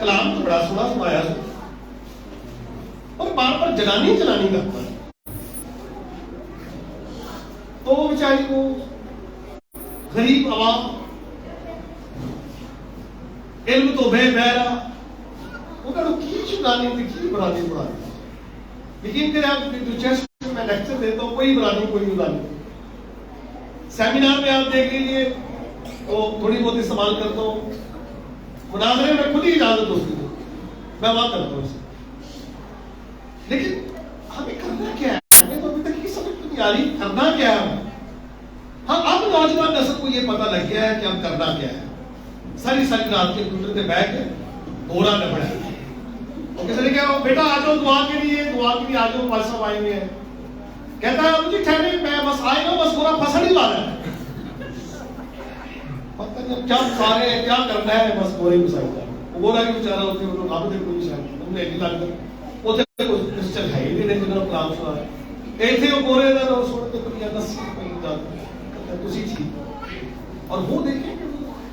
کلام تو بڑا سنا سنایا اور بار بار جلانی کرتا ہے. تو بیچاری کو غریب عوام علم تو بے بہرا وہ کہا کی چکانی تھی کی برانی پڑھانی. لیکن پھر آپ جو چیسٹ میں لیکچر دیتا ہوں کوئی برانی کوئی برانی. سیمینار میں آپ دیکھ لیجیے تو تھوڑی بہت استعمال کرتا ہوں. مناظرے میں خود ہی اجازت ہوتی ہے میں وہاں کرتا ہوں اسے. لیکن ہمیں کرنا کیا ہے؟ ہمیں تو ابھی تک یہ سمجھ نہیں آ رہی کرنا کیا ہے. ہاں اب نوجوان نسل کو یہ پتہ لگ گیا ہے کہ اب کرنا کیا ہے. ساری رات کے کمپیوٹر پہ بیٹھ کے دورہ نہ پڑے. اور کسی نے کہا بیٹا آ جاؤ دعا کے لیے آ جاؤ پاس صاحب آئے ہوئے ہیں. کہتا ہے مجھے ٹھہرے میں بس آئے گا بس پورا پھنسڑ ہی والا ہے. پتہ نہیں کیا سارے ہیں کیا کرنا ہے بس گورے کو سائڈ کا. وہ گورا کی بیچارہ ہوتے ہیں وہ لوگ آپ دیکھو شاید ہم نے ایک لگ کر وہ کرسچن ہے ہی نہیں جنہوں نے کلام سنا ہے. ایک تھے وہ گورے کا اور سوڑ کے تو یا 10 روپئے جاتے تسی ٹھیک. اور وہ دیکھیں کہ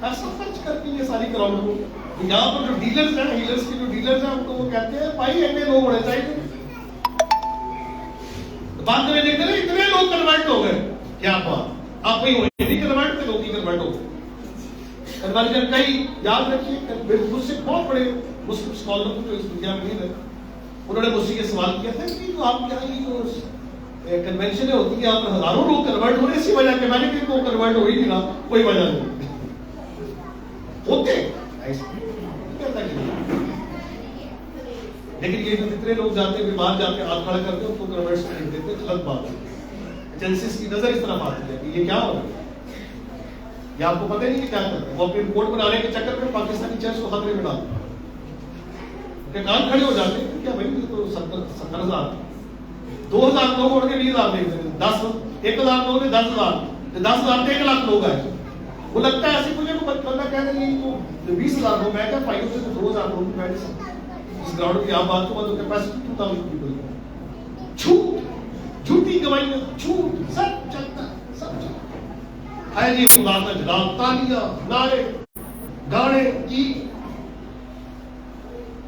پیسہ خرچ کر کے یہ ساری کراؤنڈ کو یہاں پر جو ڈیلرز ہیں ہیلرز کے جو ڈیلرز ہیں ان کو وہ کہتے ہیں بھائی اتنے لوگ ہونے چاہیے. بعد میں دیکھتے ہیں اتنے لوگ کنورٹ ہو گئے. کیا بات آپ وہی ہوئے نہیں کنورٹ تھے لوگ ہی کنورٹ ہو گئے. کنورجن کئی یاد رکھیے مجھ سے بہت بڑے مسلم اسکالر کو جو اس دنیا میں نہیں رہے انہوں نے مجھ سے یہ سوال کیا تھا کہ جو آپ یہاں یہ جو کنونشن ہوتی ہے یہاں پر ہزاروں لوگ کنورٹ ہو رہے اسی وجہ کہ میں نے کہ وہ کنورٹ ہو رہی تھی نا کوئی وجہ نہیں ہوتے. لیکن یہ جو کتنے لوگ جاتے ہیں بیمار جاتے ہیں ہاتھ کھڑا کرتے ہیں ان کو کنورٹ نہیں دیتے. غلط بات ہے. ایجنسیز کی نظر اس طرح آتی ہے کہ یہ کیا ہو رہا ہے. یہ آپ کو پتہ نہیں کہ کیا کر رہے ہیں. وہ اپنی رپورٹ بنانے کے چکر میں پاکستانی چرچ کو خطرے میں ڈالتے ہیں. کان کھڑے ہو جاتے ہیں کیا بھائی تو 70,000 2,000 لوگ اڑ کے 20,000 دیکھ رہے ہیں 1,000 لوگ نے 10,000 10,000 سے 1 لاکھ لوگ آئے. وہ لگتا ہے ایسے مجھے کو بندہ کہہ رہے ہیں تو 20,000 لوگ میں کیا فائدوں سے 2,000 لوگ بیٹھ سکتے اس گراؤنڈ کی آپ بات کو تو کیپیسٹی 2,000 پیپل. جھوٹ جھوٹی گواہیاں جھوٹ سب چلتا سب چلتا ہے. جی خدا کا جلال تالیاں نعرے گانے کی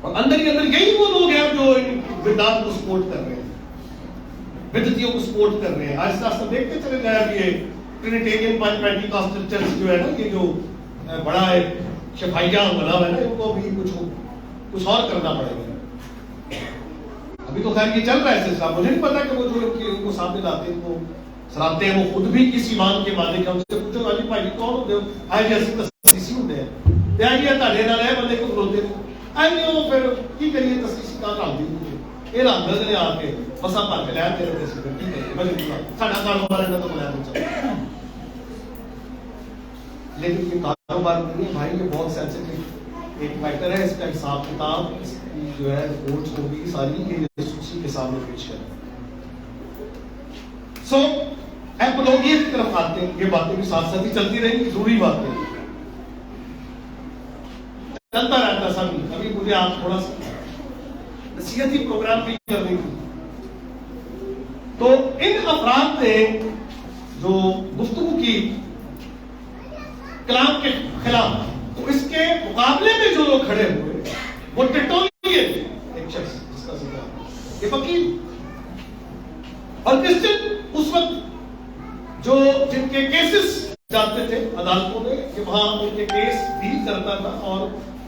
اور اندر ہی اندر یہی وہ لوگ ہیں جو بدعت کو سپورٹ کر رہے ہیں بدعتیوں کو سپورٹ کر رہے ہیں. آہستہ آہستہ دیکھتے چلے گئے اب یہ ٹرینیٹیرین پینٹیکاسٹل چرچ جو ہے نا یہ جو بڑا ایک شفائیہ بنا ہوا ہے نا ان کو بھی کچھ اور کرنا پڑے گا. ابھی تو خیر یہ چل رہا ہے سلسلہ. مجھے نہیں پتا کہ وہ جو ان کو سامنے لاتے ہیں وہ سراتے ہیں وہ خود بھی کس ایمان کے مالک ہیں. ان سے پوچھو علی بھائی کون ہوتے ہو آئے جیسے تسیسی ہوتے ہیں تیاری ہے تاڑے نہ رہے بندے کو بولتے ہیں آئے نہیں پھر کی کریے تسیسی کا کام دی یہ رات نے آ کے بسا پا کے لیا تیرے تیسے کی کریے بلکہ ساڑھا کاروبار ہے تو بنایا نہیں چاہتا. لیکن یہ کاروبار نہیں ہے بھائی یہ بہت سینسٹیو ایک میٹر ہے. اس کا حساب کتاب اس کی جو ہے رپورٹس ہوگی ساری یہ اسی کے سامنے پیش کریں. سو ایپولوجیت کی طرف آتے ہیں. یہ باتیں بھی ساتھ ساتھ ہی چلتی رہیں گی ضروری باتیں چلتا رہتا سب. ابھی مجھے آپ تھوڑا سا نصیحتی پروگرام بھی کرنے کی تو ان افراد نے جو گفتگو کی کلام کے خلاف تو اس کے مقابلے میں جو لوگ کھڑے ہوئے وہ ٹیٹولین ایک شخص جس کا ذکر یہ وکیل اور کرسچن اس وقت جو جن کے کیسز جاتے تھے عدالتوں میں کہ وہاں ان کے کیس ڈیل کرتا تھا اور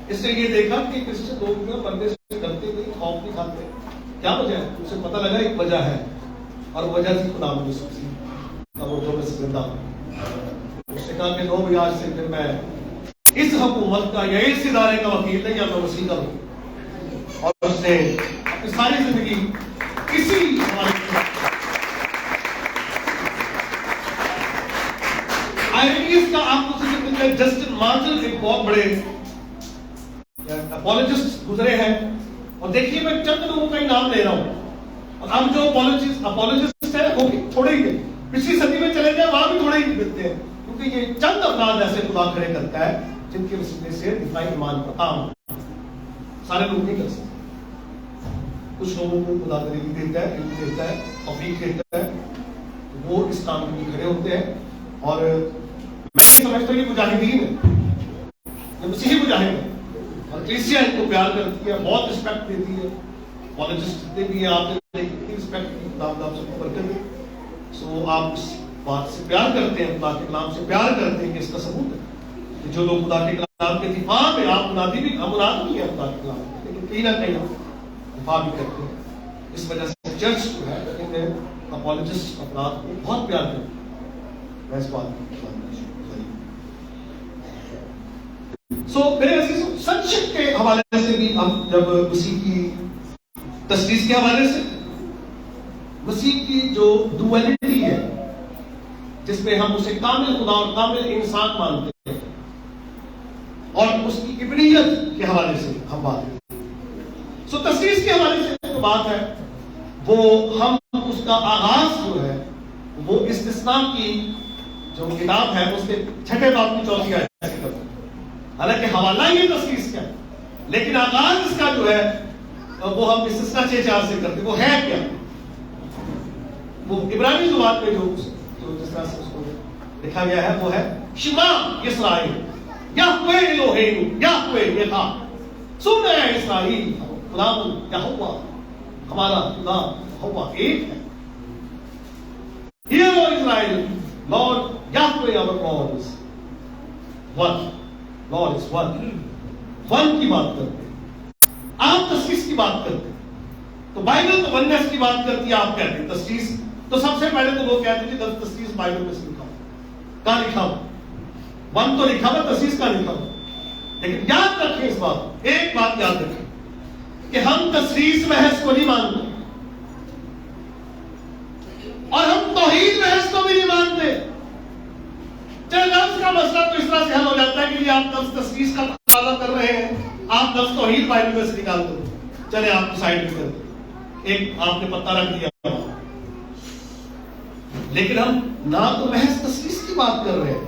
اس نے یہ دیکھا کہ کرسچن لوگ جو پردے سے ڈرتے نہیں خوف نہیں کھاتے. کیا وجہ ہے اسے پتہ لگا ایک وجہ ہے اور وجہ تھی خدا یسوع مسیح اور جو میں زندہ ہوں. اس نے کہا کہ نو بھی آج سے پھر میں اس حکومت کا یا اس ادارے کا وکیل نہیں یا میں وسیع کا ہوں. اور اس نے اپنی ساری زندگی کسی آئیڈیز کا آپ کو سے جسٹن مارشل ایک بہت بڑے اپولوجسٹ گزرے ہیں اور دیکھیے میں چند لوگوں کا ہی نام لے رہا ہوں اور اب جو اپولوجسٹ ہیں وہ بھی تھوڑے ہی ہیں. پچھلی صدی میں چلے گئے وہاں بھی تھوڑے ہی ملتے ہیں کیونکہ یہ چند افراد ایسے خدا کھڑے کرتا ہے جن کے وسیلے سے دفاعی ایمان کا کام سارے لوگ نہیں کر سکتے. کچھ لوگوں کو خدا دلیل دیتا ہے علم دیتا ہے توفیق دیتا ہے وہ اس کام کے لیے کھڑے ہوتے ہیں. اور میں سمجھتا ہوں یہ مجاہدین ہے یہ مسیحی مجاہد ہے اور کلیسیا ان کو پیار کرتی ہے, بہت رسپیکٹ دیتی ہے. اپولوجسٹ جتنے بھی ہیں آپ نے کتنی رسپیکٹ کی, خدا آپ سب کو برکت دے. سو آپ اس بات سے پیار کرتے ہیں, خدا کے کلام سے پیار کرتے ہیں, کہ اس کا ثبوت ہے کہ جو لوگ خدا کے کلام کے دفاع میں, آپ منادی بھی, ہم مناد نہیں ہے خدا کے کلام, لیکن کہیں نہ کہیں دفاع بھی کرتے ہیں. اس وجہ سے چرچ جو ہے ان اپولوجسٹ افراد کو بہت پیار کرتے ہیں. میں اس بات کو سو میرے عزیز سنشپ کے حوالے سے بھی ہم جب مسیح کی تشخیص کے حوالے سے, مسیح کی جو ڈوئلٹی ہے جس میں ہم اسے کامل خدا اور کامل انسان مانتے ہیں, اور اس کی ابنیت کے حوالے سے ہم بات کرتے ہیں. سو تشخیص کے حوالے سے جو بات ہے وہ ہم اس کا آغاز جو ہے وہ استثناء کی جو کتاب ہے اس کے 6 باب کی 4 آیت سے کرتے ہیں. حالانکہ حوالہ یہ تشخیص کا ہے, لیکن آغاز اس کا جو ہے وہ ہم استثناء 6:4 سے کرتے ہیں. وہ ہے کیا؟ وہ عبرانی زبان میں جو جس طرح سے اس کو لکھا گیا ہے وہ ہے شما اسرائیل یہوہ الوہینا یہوہ یہوہ. سن اے اسرائیل, خدا یہوہ ہمارا خدا یہوہ ایک ہے. Hear O Israel, Lord Yahweh our God is one. Lord is one. One کی بات کرتے ہیں, آپ تشخیص کی بات کرتے ہیں. تو بائبل تو وننس کی بات کرتی ہے, آپ کہتے ہیں تشخیص. تو سب سے پہلے تو لوگ کہتے ہیں کہ تشخیص بائبل میں سے لکھا ہو. کہاں لکھا ہو؟ ون تو لکھا ہوا, تشخیص کہاں لکھا ہو؟ لیکن یاد رکھیں اس بات, ایک بات یاد رکھیں کہ ہم تشخیص محض کو نہیں مانتے, اور ہم توحید محض کو بھی نہیں مانتے. چلے لفظ کا مسئلہ تو اس طرح سے حل ہو جاتا ہے کہ آپ لفظ تشخیص کا تقاضا کر رہے ہیں, آپ لفظ توحید بائبل میں سے نکال دو, چلے آپ کو سائڈ میں کر دیں, ایک آپ نے پتہ رکھ دیا. لیکن ہم نہ تو محض تشخیص کی بات کر رہے ہیں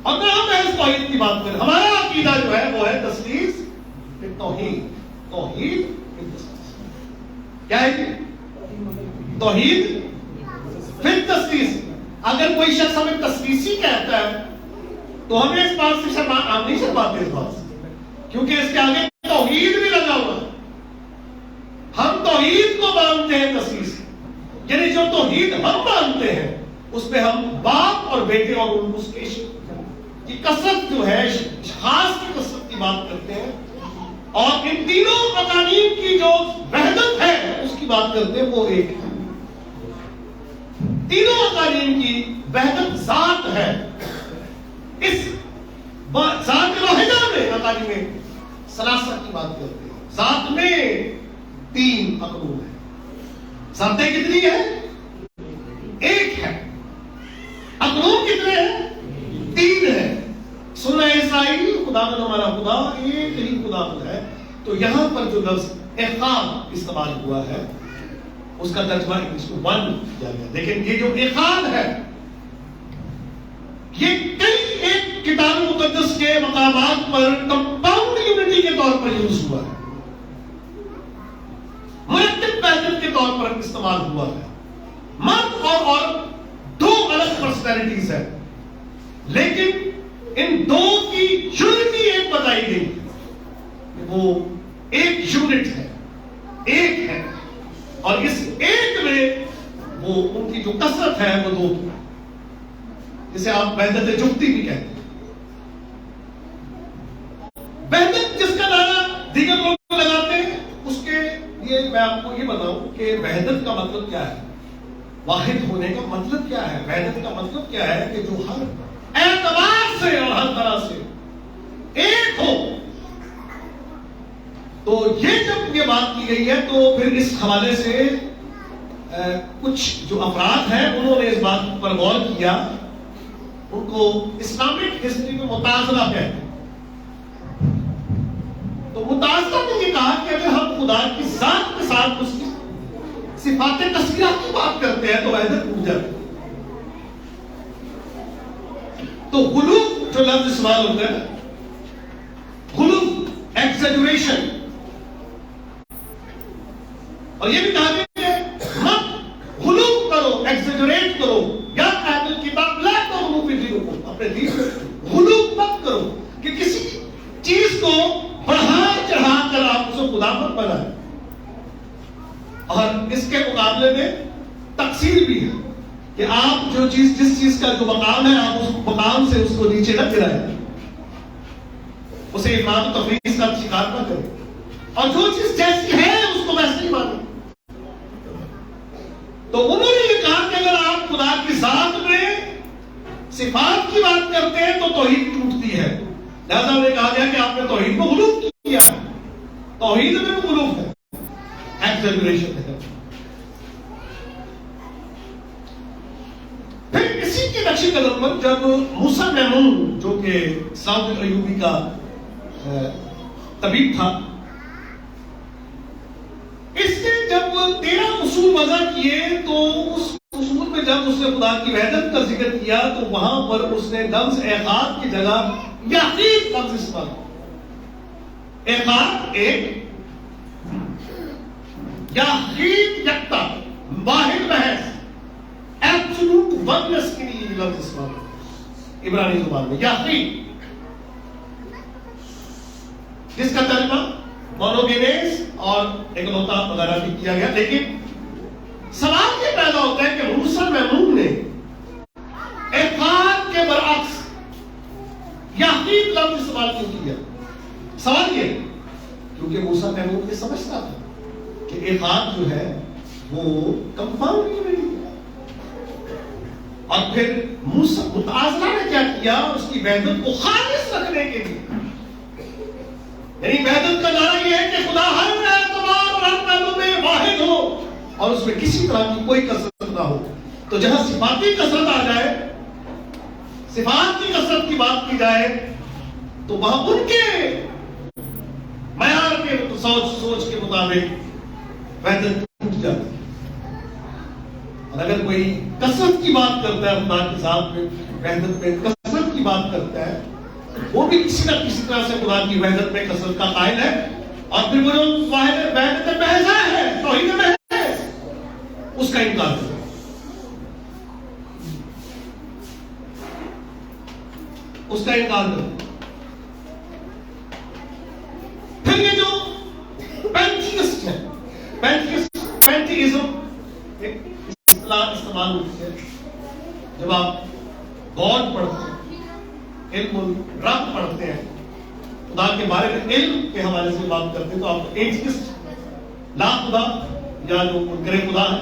اور نہ ہم محض توحید کی بات کر رہے ہیں. ہمارا عقیدہ جو ہے وہ ہے تشخیص پھر توحید, توحید پھر تشخیص. کیا ہے کہ توحید پھر تشخیص. اگر کوئی شخص ہمیں تشخیصی کہتا ہے تو ہمیں اس بات سے ہم نہیں شرماتے اس بات سے, کیونکہ اس کے آگے توحید بھی لگا ہوا ہے. ہم توحید کو مانتے ہیں تشخیص, یعنی جو توحید ہم مانتے ہیں اس میں ہم باپ اور بیٹے اور اس کی کثرت جو ہے, خاص کی کثرت کی بات کرتے ہیں, اور ان تینوں مقامین کی جو وحدت ہے اس کی بات کرتے ہیں. وہ ایک ہے, تینوں مقامین کی وحدت ذات ہے. اس ذات واحدہ میں مقام میں ثلاثہ کی بات کرتے ہیں. ذات میں 3 اقنوم ہے. ذاتیں کتنی ہے؟ ایک ہے. اقنوم کتنے ہیں؟ 3 ہے. سن اے اسرائیل, خدا ہمارا خدا ایک ہی خدا ہے. تو یہاں پر جو لفظ احاد استعمال ہوا ہے اس کا ترجمہ انگلش میں ون کیا گیا. لیکن یہ جو احاد ہے یہ کئی ایک کتاب مقدس کے مقامات پر کمپاؤنڈ یونٹی کے طور پر یوز ہوا ہے, مرکب وحدت کے طور پر استعمال ہوا ہے. مرد اور عورت 2 الگ پرسنالٹیز ہیں, لیکن ان 2 کی یونٹی ایک بتائی گئی, وہ ایک یونٹ ہے, ایک ہے, اور اس ایک میں وہ ان کی جو کثرت ہے وہ 2 کی, جسے آپ وحدت جفتی بھی کہتے ہیں. وحدت جس کا نعرہ دیگر لوگ لگاتے ہیں, اس کے لیے میں آپ کو یہ بتاؤں کہ وحدت کا مطلب کیا ہے, واحد ہونے کا مطلب کیا ہے. وحدت کا مطلب کیا ہے کہ جو ہر اعتبار سے اور ہر طرح سے ایک ہو. تو یہ جب یہ بات کی گئی ہے تو پھر اس حوالے سے کچھ جو افراد ہیں انہوں نے اس بات پر غور کیا, ان کو اسلامک ہسٹری میں متازنہ کہتے ہیں. تو متازنہ نے یہ کہا کہ اگر ہم خدا کی ذات کے ساتھ اس کی صفات تذکرہ کی بات کرتے ہیں تو وحدت ٹوٹ جاتی ہے. تو غلو جو لفظ استعمال ہوتا ہے, غلو ایگزیجریشن, اور یہ بھی کہا کہ مت غلو کرو, ایگزیجریٹ کرو, یا اہل کتاب لا تغلو فی دینکم, اپنے دین میں غلو مت کرو کہ کسی چیز کو بنا ہے، اور اس کے مقابلے میں تقسیم بھی ہے کہ آپ جس چیز کا جو مقام ہے آپ اس مقام سے اس کو نیچے نہ گرائیں، اسے افراط و تفریط کا شکار نہ کریں، اور جو چیز جیسی ہے اس کو ویسے ہی مانیں۔ تو انہوں نے یہ کہا کہ اگر آپ خدا کی ذات میں صفات کی بات کرتے ہیں تو توحید ٹوٹتی ہے، لہذا انہیں کہا گیا کہ آپ نے توحید کو غلوف کیا ہے، توحید میں غلوف ہے، ایگزیجریشن ہے۔ پھر اسی کے نقش قدم پر جب موسیٰ میمون جو کہ صلاح الدین ایوبی کا طبیب تھا، اس نے جب 13 اصول وضع کیے تو اس اصول میں جب اس نے خدا کی وحدت کا ذکر کیا تو وہاں پر اس نے لفظ احاد کی جگہ یحید لفظ استعمال کیا۔ احاد ایک، یحید یکتا، واحد محض، ایبسولوٹ وننس کے لیے لفظ استعمال کیا عبرانی زبان میں، یحید، جس کا ترجمہ مونوگینیس اور اکلوتا وغیرہ بھی کیا گیا۔ لیکن سوال یہ پیدا ہوتا ہے کہ موسیٰ میمون نے احاد کے برعکس یحید لفظ استعمال کیوں کیا؟ سوال یہ کیونکہ موسیٰ میمون یہ سمجھتا تھا کہ احاد جو ہے وہ کمپاؤنڈ یونٹی ہے، اور پھر موسیٰ متعاظلہ نے کیا کیا؟ اس کی وحدت کو خالص رکھنے کے لیے، یعنی وحدت کا نعرہ یہ ہے کہ خدا ہر اعتبار اور ہر پہلو میں واحد ہو اور اس میں کسی طرح کی کوئی کثرت نہ ہو۔ تو جہاں صفاتی کثرت آ جائے، صفات کی کثرت کی بات کی جائے تو وہاں ان کے معیار کے سوچ کے مطابق وحدت ٹوٹ جاتی ہے، اور اگر کوئی کثرت کی بات کرتا ہے خدا کے ذات میں، وحدت میں کثرت کی بات کرتا ہے، وہ بھی کسی نہ کسی طرح سے خدا کی وحدت میں کثرت کا قائل ہے، اور پھر وہ جو وحدت محض ہے، توحید محض ہے، اس کا انکار کرتا ہے۔ اس کا انکار کرتا ہے۔ پھر یہ جو پینتھیسٹ ہے، پینتھیزم ایک اصطلاح استعمال ہوتی ہے جب آپ گاڈ پڑھتے ہیں، علم الرب پڑھتے ہیں، خدا کے بارے میں علم کے حوالے سے بات کرتے ہیں، تو آپ ایتھیسٹ، لا خدا یا جو منکر خدا ہے،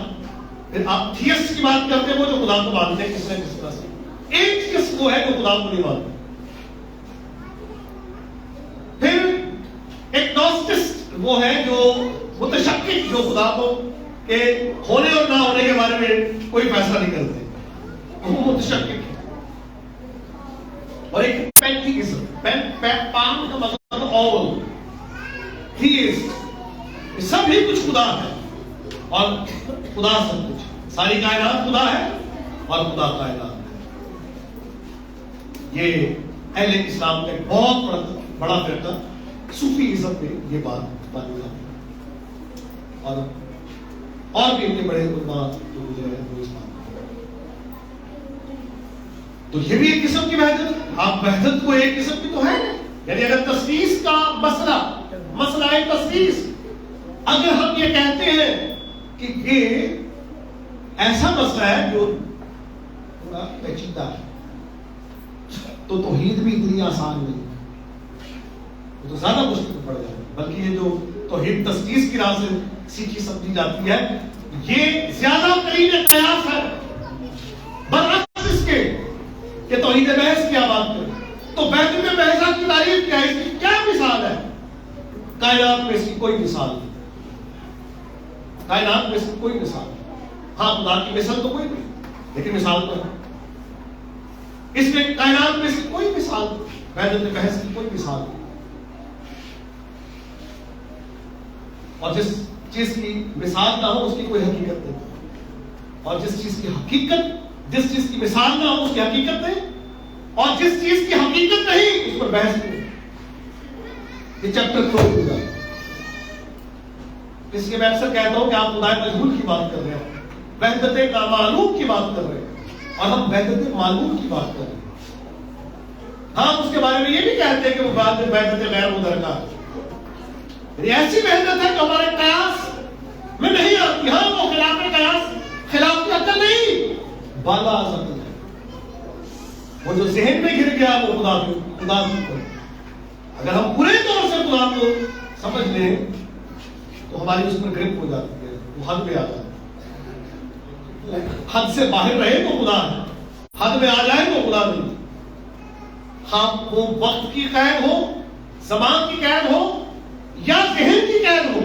پھر آپ تھیسٹ کی بات کرتے ہیں، وہ جو خدا کو مانتے ہیں کس نہ کس طرح سے، ایتھیسٹ وہ ہے جو خدا کو نہیں مانتے۔ پھر ایگنوسٹسٹ وہ ہے جو متشکک، جو خدا کو کے ہونے اور نہ ہونے کے بارے میں کوئی فیصلہ نہیں کرتے، وہ متشکک ہے۔ اور ایک پینتھیزم، پان کا مطلب آل، تھیسٹ، سب ہی کچھ خدا ہے اور خدا سب کچھ، ساری کائنات خدا ہے اور خدا کائنات ہے۔ یہ اہل اسلام کا ایک بہت بڑا فرقہ صوفی ازم میں یہ بات پائی جاتی ہے، اور بھی ان کے بڑے علماء جو گزرے ہیں وہ اس بات۔ تو یہ بھی ایک قسم کی وحدت، آپ وحدت کو ایک قسم کی تو ہے، یعنی اگر تثلیث کا مسئلہ ہے تثلیث، اگر ہم یہ کہتے ہیں کہ یہ ایسا مسئلہ ہے جو تھوڑا پیچیدہ ہے، تو توحید بھی اتنی آسان نہیں، وہ تو زیادہ مشکل پڑ جائے، بلکہ یہ جو توحید تثلیث کی راہ سے سیکھی سمجھی جاتی ہے، یہ زیادہ قریب قیاس ہے، برعکس اس کے کہ توحید محض کیا بات کریں، تو وحدت محض کی تعریف کیا ہے، اس کی کیا مثال ہے؟ کائنات میں اس کی کوئی مثال نہیں، کائنات میں اس کی کوئی مثال نہیں، ہاں خدا کی مثال تو کوئی نہیں، لیکن مثال تو ہے، اس میں کائنات میں اس کی کوئی مثال نہیں، وحدت محض کی کوئی مثال نہیں۔ اور جس چیز کی مثال نہ ہو اس کی کوئی حقیقت نہیں، اور جس چیز کی مثال نہ ہو اس کی حقیقت نہیں، اور جس چیز کی حقیقت نہیں اس پر بحث نہیں۔ یہ چیپٹر کلوز ہو جائے۔ اس لیے میں اکثر کہتا ہوں کہ آپ خدا مجہول کی بات کر رہے ہیں، وحدت نامعلوم کی بات کر رہے ہیں، اور ہم وحدت معلوم کی بات کر رہے ہیں۔ ہاں اس کے بارے میں یہ بھی کہتے ہیں کہ وہ وحدت غیر مدرکہ ہے، میری ایسی محنت ہے کہ ہمارے قیاس میں نہیں آتی. ہاں وہ خلاف قیاس خلاف عقل نہیں, بالا عقل ہے. وہ جو ذہن میں گر گیا وہ خدا کی. اگر ہم پورے طور سے خدا کو سمجھ لیں تو ہماری اس پر گرپ ہو جاتی ہے, وہ حد میں آ جاتا ہے. حد سے باہر رہے تو خدا ہے, حد میں آ جائے تو خدا نہیں. ہاں وہ وقت کی قید ہو, زمان کی قید ہو یا ذہن کی قید ہو,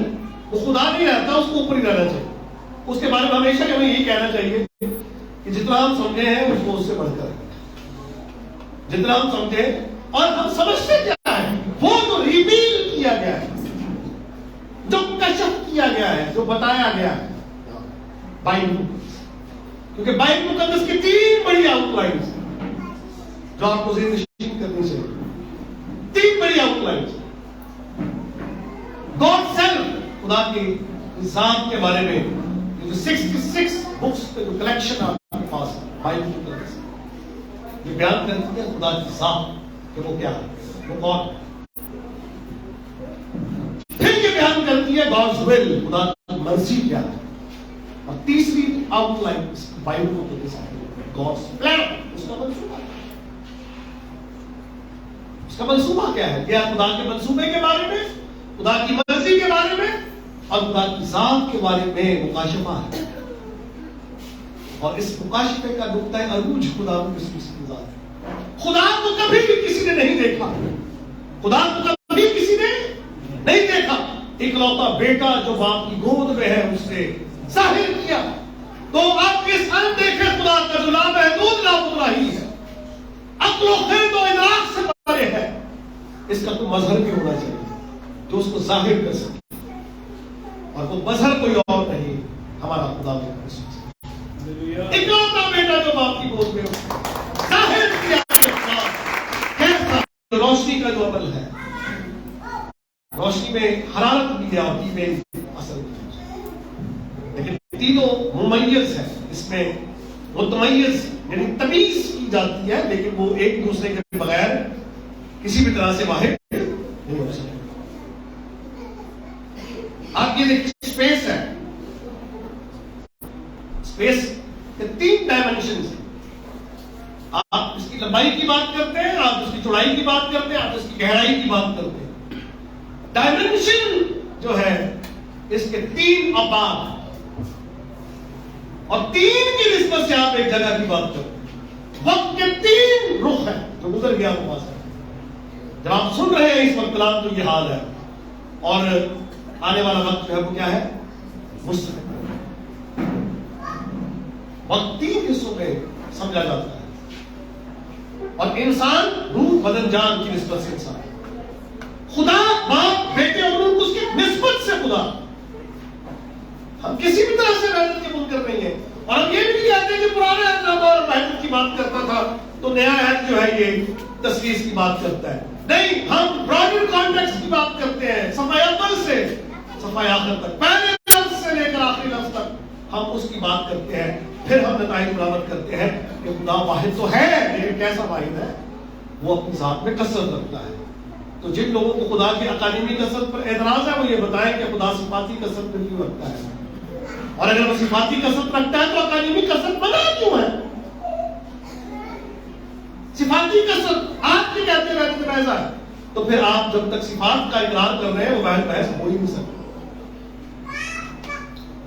وہ خدا نہیں رہتا, اس کو اوپر ہی رہنا چاہیے. اس کے بارے میں ہمیشہ ہمیں یہی کہنا چاہیے کہ جتنا ہم سمجھے ہیں اس کو اس سے بڑھ کر, جتنا ہم سمجھے اور ہم سمجھتے کیا ہے, وہ جو ریویل کیا گیا ہے, جو کشف کیا گیا ہے, جو بتایا گیا ہے بائبل. کیونکہ بائبل مقدس کی 3 بڑی آؤٹ لائنز جو آپ کو ذہن نشین کرنی چاہیے. 3 بڑی آؤٹ لائنز. گاڈ سیلف, خدا کی ذات کے بارے میں جو 66 بکس کا جو کلیکشن آپ کے پاس ہے بائبل مقدس, یہ بیان کرتی ہے خدا کی ذات کہ وہ کیا ہے, وہ کون. پھر یہ بیان کرتی ہے گاڈز ول, خدا کی مرضی کیا ہے. اور تیسری آؤٹ لائن بائبل کو کہتے ہیں گاڈز پلان, اس کا منصوبہ. اس کا منصوبہ کیا ہے؟ یہ خدا کے منصوبے کے بارے میں, خدا کی مرضی کے بارے میں اور خدا کی ذات کے بارے میں مکاشفہ ہے. اور اس مکاشفے کا نقطہ عروج خدا کی ذات ہے. خدا کو کبھی بھی کسی نے نہیں دیکھا, خدا کو کبھی کسی نے نہیں دیکھا. اکلوتا بیٹا جو باپ کی گود میں ہے اس نے ظاہر کیا. تو آپ کے ساتھ دیکھیں خدا کا جو لامحدود لامتناہی ہے, عقل و خرد و ادراک سے پرے ہے, اس کا تو مظہر بھی ہونا چاہیے جو اس کو ظاہر کر سکے. اور وہ مظہر کوئی اور نہیں, ہمارا خدا اکلوتا بیٹا جو باپ کی گود میں ظاہر کیا. کیسا روشنی کا جو عمل ہے, روشنی میں حرارت بھی ہے اور میں اثر بھی ہے, لیکن تینوں ممیز ہیں. اس میں متمیز یعنی تمیز کی جاتی ہے, لیکن وہ ایک دوسرے کے بغیر کسی بھی طرح سے واحد نہیں ہو سکتے. آپ یہ دیکھیں اسپیس ہے, اسپیس کے 3 ڈائمینشنز ہیں. آپ اس کی لمبائی کی بات کرتے ہیں, آپ اس کی چوڑائی کی بات کرتے ہیں, آپ اس کی گہرائی کی بات کرتے ہیں. ڈائمینشن جو ہے اس کے 3 ابعاد اور 3 کی نسبت سے آپ ایک جگہ کی بات کرتے ہیں. وقت کے 3 رخ ہیں جو گزر گیا وہ پاس ہے. جب آپ سن رہے ہیں اس وقت کلام تو یہ حال ہے, اور آنے والا وقت جو ہے وہ کیا ہے, مستقبل. وقت 3 حصوں میں سمجھا جاتا ہے, اور انسان روح بدن جان کی نسبت سے انسان, خدا باپ بیٹے اور روح اس کی نسبت سے خدا. ہم کسی بھی طرح سے محنت کے منکر نہیں ہیں, اور ہم یہ بھی نہیں کہتے کہ پرانا عہد اور محنت کی بات کرتا تھا تو نیا عہد جو ہے یہ تسلیس کی بات کرتا ہے. نہیں, ہم براڈر کانٹیکسٹ کی بات کرتے ہیں, صفحہ اول سے صفحہ آخر تک, پہلے لفظ سے لے کر آخری لفظ تک ہم اس کی بات کرتے ہیں. پھر ہم نتائج برآمد کرتے ہیں کہ خدا واحد تو ہے, لیکن کیسا واحد ہے, وہ اپنی ذات میں کثرت رکھتا ہے. تو جن لوگوں کو خدا کی اکادمی کثرت پر اعتراض ہے وہ یہ بتائیں کہ خدا صفاتی کثرت پر کیوں رکھتا ہے, اور اگر وہ صفاتی کثرت رکھتا ہے تو اکادمی کثرت منع کیوں ہے. صفاتی کثرت آپ کی کہتے رہتے ایسا ہے, تو پھر آپ جب تک صفات کا اقرار کر رہے ہیں وہ واحد بحث ہو ہی نہیں سکتا,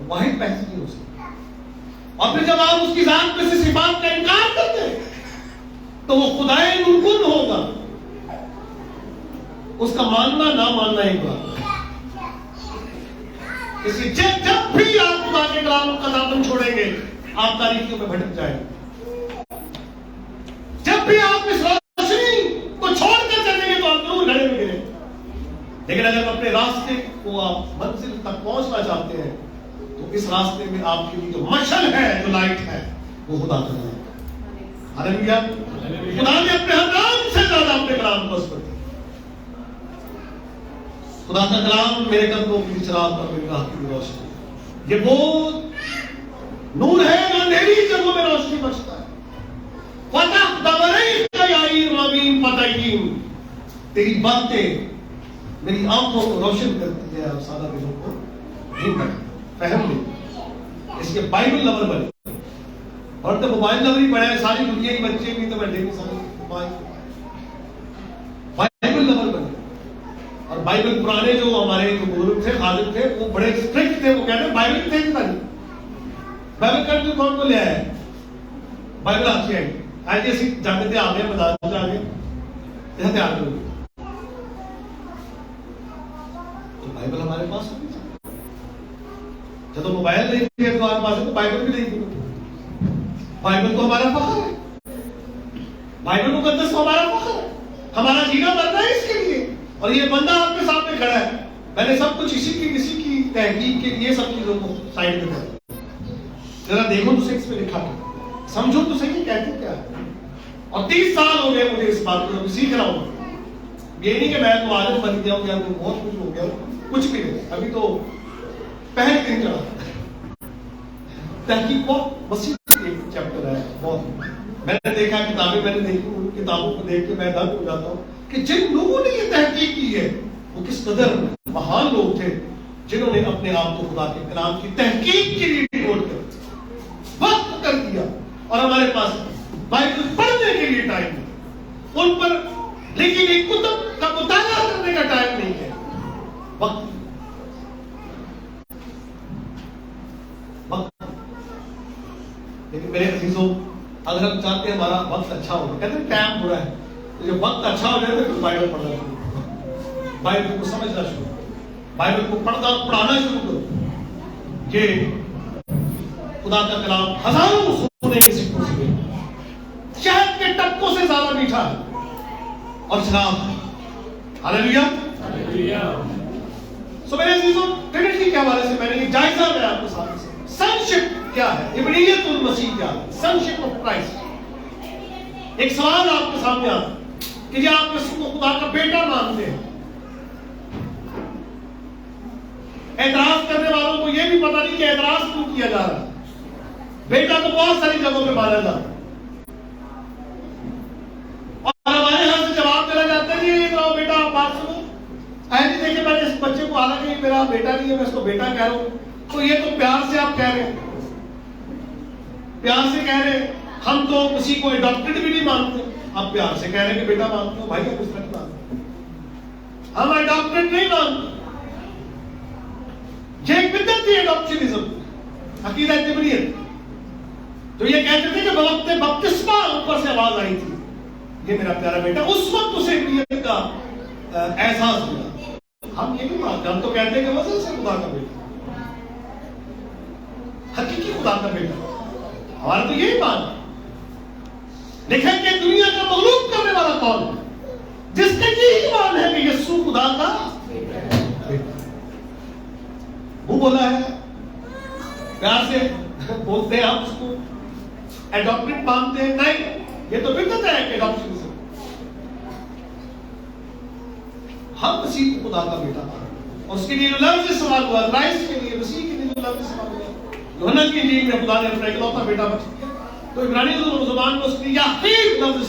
واحد بحث نہیں ہو سکتا. اور پھر جب آپ اس کی ذات میں سے صفات کا انکار کرتے ہیں تو وہ خدائے نمکن ہوگا, اس کا ماننا نہ ماننا ایک بات. اس لیے جب بھی آپ خدا کے کلام کا دامن چھوڑیں گے آپ تاریخیوں میں بھٹک جائیں گے. جب بھی آپ اس روشنی کو چھوڑ کر چلیں گے تو آپ ضرور گھڑے میں گریں. لیکن اگر اپنے راستے کو آپ منزل تک پہنچنا چاہتے ہیں تو اس راستے میں آپ کے لیے جو مشعل ہے, جو لائٹ ہے, وہ خدا کا ہے. ہاللیلویا. خدا نے اپنے ہر نام سے زیادہ اپنے کلام کو اسپر کیا. خدا کا کلام میرے قدموں کی چراغ پر میری راہ کی روشنی. یہ وہ نور ہے جو اندھیری جگہوں میں روشنی بخشتا ہے. فتح دبرئی قیائی رمین فتحیم, تیری باتیں میری آنکھوں کو روشن کرتی ہے اور سادہ دلوں کو نہیں کرتی. فہم لے اس کے بائبل لور بنے. اور تو موبائل لور ہی بڑھے ساری دنیا ہی بچے بھی تو بیٹھے گی سب بائبل لور بنے. اور بائبل پرانے جو ہمارے جو بزرگ تھے خالد تھے وہ بڑے اسٹرکٹ تھے. وہ کہتے ہیں بائبل تھے کتنا نہیں بائبل کر کون کو لے آیا ہے بائبل آپ سے آئی ایسی جاتے تھے آگے بازار سے آگے یہاں تیار کرو تو بائبل ہمارے پاس ہونی چاہیے. جب موبائل نہیں تھے ہمارے پاس تو بائبل بھی نہیں تھی. بائبل تو ہمارا فخر ہے. بائبل مقدس تو ہمارا فخر ہے. ہمارا جینا مرنا ہے اس کے لیے. اور یہ بندہ آپ کے سامنے کھڑا ہے. میں نے سب کچھ اسی کی تحقیق کے لیے سب چیزوں کو سائڈ میں کر ذرا دیکھو تو اس پہ لکھا ہے سمجھو تو صحیح کہتے کیا ہے. اور 30 سال ہو گئے مجھے اس بات کو سیکھ رہا ہوں. یہ نہیں کہ میں تو عالم بن گیا ہوں یا بہت کچھ ہو گیا کچھ بھی نہیں. ابھی تو پہلے دن چڑھا تحقیق بہت وسیع چیپٹر ہے. بہت میں نے دیکھا کتابیں میں نے دیکھی ان کتابوں کو دیکھ کے میں دنگ ہو جاتا ہوں کہ جن لوگوں نے یہ تحقیق کی ہے وہ کس قدر مہان لوگ تھے جنہوں نے اپنے آپ کو خدا کے کلام کی تحقیق کے لیے ڈیوٹ کر وقت کر دیا. اور ہمارے پاس بائبل پڑھنے کے لیے ٹائم نہیں ان پر لیکن ایک کتب کا مطالعہ کرنے کا ٹائم نہیں ہے. وقت لیکن میرے عزیزوں اگر ہم چاہتے ہیں ہمارا وقت اچھا ہو کہتے ہیں ٹائم برا ہے تو جب وقت اچھا ہو جائے تو بائبل پڑھنا شروع بائبل کو سمجھنا شروع بائبل کو پڑھانا شروع کرو. یہ خدا کا کلام ہزاروں سونے کے سکوں سے شہد کے ٹپکوں سے زیادہ میٹھا ہے اور شراب. ہاللیلویا. سو میرے عزیزوں ٹرینٹی کے حوالے سے میں نے یہ جائزہ میں آپ کے سامنے سے سنشپ کیا ہے ابنیت المسیح کیا ہے سنشپ آف کرائسٹ. ایک سوال آپ کے سامنے آتا کہ یہ آپ یسوع کو خدا کا بیٹا مانتے ہیں. اعتراض کرنے والوں کو یہ بھی پتہ نہیں کہ اعتراض کیوں کیا جا رہا ہے. بیٹا تو بہت ساری جگہوں پہ مانا جاتا ہے اور ہمارے یہاں سے جواب دیا جاتا ہے یہ تو بیٹا آپ بات سنو نہیں دیکھیں میں نے اس بچے کو حالانکہ یہ میرا بیٹا نہیں ہے میں اس کو بیٹا کہہ رہا ہوں تو یہ تو پیار سے آپ کہہ رہے ہیں پیار سے کہہ رہے ہیں. ہم تو کسی کو اڈاپٹڈ بھی نہیں مانتے. آپ پیار سے کہہ رہے ہیں کہ بیٹا مانتے ہو بھائی آپ اس طرح نہیں مانتے. ہم اڈاپٹڈ نہیں مانتے. یہ ایک بدعت تھی اڈاپشنزم عقیدہ ابنیت تو یہ کہتے تھے کہ بوقت بپتسمہ اوپر سے آواز آئی تھی یہ میرا پیارا بیٹا اس وقت اسے ابنیت کا احساس ہوا. ہم یہ نہیں مانتے. ہم تو کہتے ہیں کہ وزن سے خدا کا بیٹا حقیقی خدا کا بیٹا ہمارا تو یہی مان ہے. دیکھیں کہ دنیا کا مغلوب کرنے والا کون ہے جس کا یہی مان ہے کہ یسوع خدا کا بیٹا. وہ بولا ہے پیار سے بولتے ہیں ہم اس کو ایڈاپٹڈ مانتے ہیں نہیں یہ تو بدعت ہے کہ ایڈاپشنزم. ہم مسیح کو خدا کا بیٹا مانتے اور اس کے لیے جو لفظ استعمال ہوا کرائسٹ کے لیے مسیح کے لیے جو لفظ استعمال ہوا یوحنا کی انجیل میں خدا نے اپنا اکلوتا بیٹا بچ دیا تو عبرانی زبان میں اس کے لیے یاقیب لفظ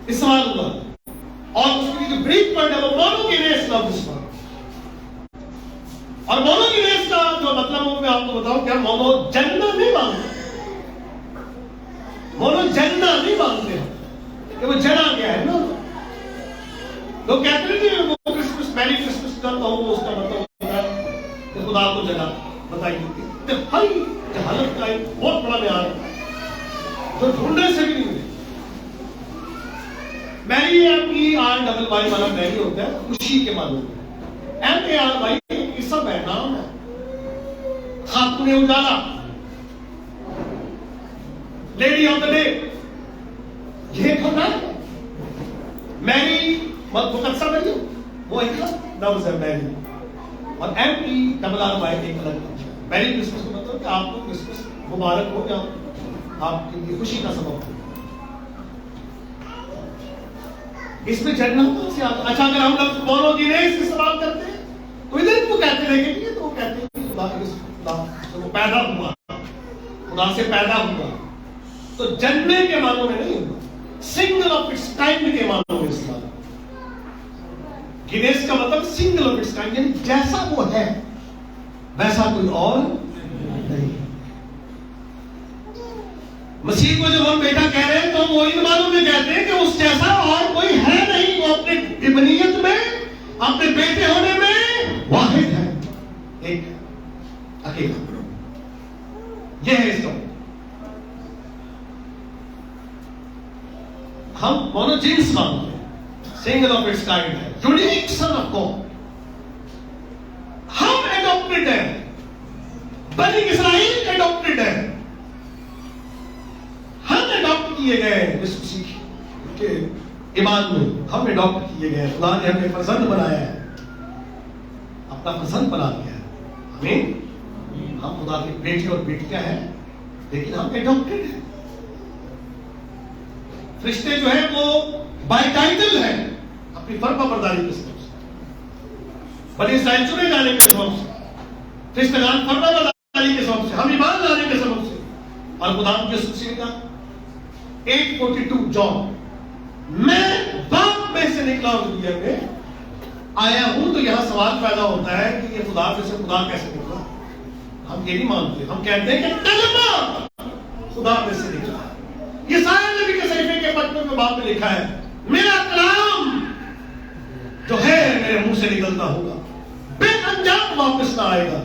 استعمال ہوا اور اس کے لیے جو گریک ورڈ ہے وہ مونوگینس لفظ استعمال. اور مونوگینس کا جو مطلب ہے میں آپ کو بتاؤں کیا مونو جننا نہیں مانتے. مونو جننا نہیں مانتے کہ وہ جنا گیا ہے نا. لوگ کہتے ہیں کہ وہ کرسمس میری کرسمس کرتا ہوں وہ اس کا مطلب ہوتا ہے کہ خدا کو جنا بتائیے. ہر جہالت کا ایک بہت بڑا معیار ہے جو ڈھونڈنے سے بھی نہیں ملے. میری MERY والا میری ہوتا ہے خوشی کے معنی میں MARY یہ سب ہے نام ہے. خاتون اجالا لیڈی آف دا ڈے یہ تو نام ہے. میری مقدسہ میری وہ ایک لفظ ہے میری اور MERRY ایک الگ لفظ ہے. میری کرسمس کا مطلب کہ آپ کو کرسمس مبارک ہو یا آپ کے لیے خوشی کا سبب ہو. اس میں جننا سے اچھا اگر ہم لوگ مونوگینس استعمال کرتے ہیں تو ادھر کو کہتے ہیں کہ تو وہ کہتے ہیں کہ خدا وہ پیدا ہوا خدا سے پیدا ہوا تو جننے کے معنوں میں نہیں ہوا سنگل آف اٹس ٹائم کے معنوں میں استعمال گینیس کا مطلب سنگل آف اٹس کائنڈ، یعنی جیسا وہ ہے ویسا کوئی اور نہیں۔ مسیح کو جب ہم بیٹا کہہ رہے ہیں تو ہم وہ ان معنوں میں کہتے ہیں کہ اس جیسا اور کوئی ہے نہیں، وہ اپنے ابنیت میں، اپنے بیٹے ہونے میں واحد ہے، ایک اکیلا۔ یہ ہے اس کا ہم مونوجینس مانتے ہیں، سنگل آف اٹس کائنڈ ہے، یونیک سن آف گاڈ۔ ہم ایڈاپٹڈ ہیں، بنی اسرائیل ایڈاپٹڈ ہے، ہم ایڈاپٹ کیے گئے ہیں اس مسیح کے ایمان میں، ہم ایڈاپٹ کیے گئے ہیں، خدا نے ہمیں فرزند بنایا ہے، اپنا فرزند بنا دیا ہے ہمیں۔ ہم خدا کے بیٹے اور بیٹیاں ہیں، لیکن ہم ایڈاپٹڈ ہیں۔ فرشتے جو ہیں وہ بائی ٹائٹل ہیں اپنی فرما برداری کے سبب سے، بنی اسرائیل چنے جانے کے سبب سے، فرشتگان فرما برداری کے سبب سے، ہم ایمان لانے کے سبب سے۔ اور خدا کی یسوع نے کہا 8:42 جان، میں باپ میں سے نکلا ہوں دنیا میں آیا ہوں۔ تو یہاں سوال پیدا ہوتا ہے کہ یہ خدا میں سے خدا کیسے نکلا؟ ہم یہ نہیں مانتے، ہم کہتے ہیں کہ کلمہ خدا میں سے نکلا۔ یہ سارے نبی کے صحیفے کے پٹھوں میں باپ نے لکھا ہے، میرا کلام جو ہے میرے منہ سے نکلتا ہوگا بے انجام واپس نہ آئے گا،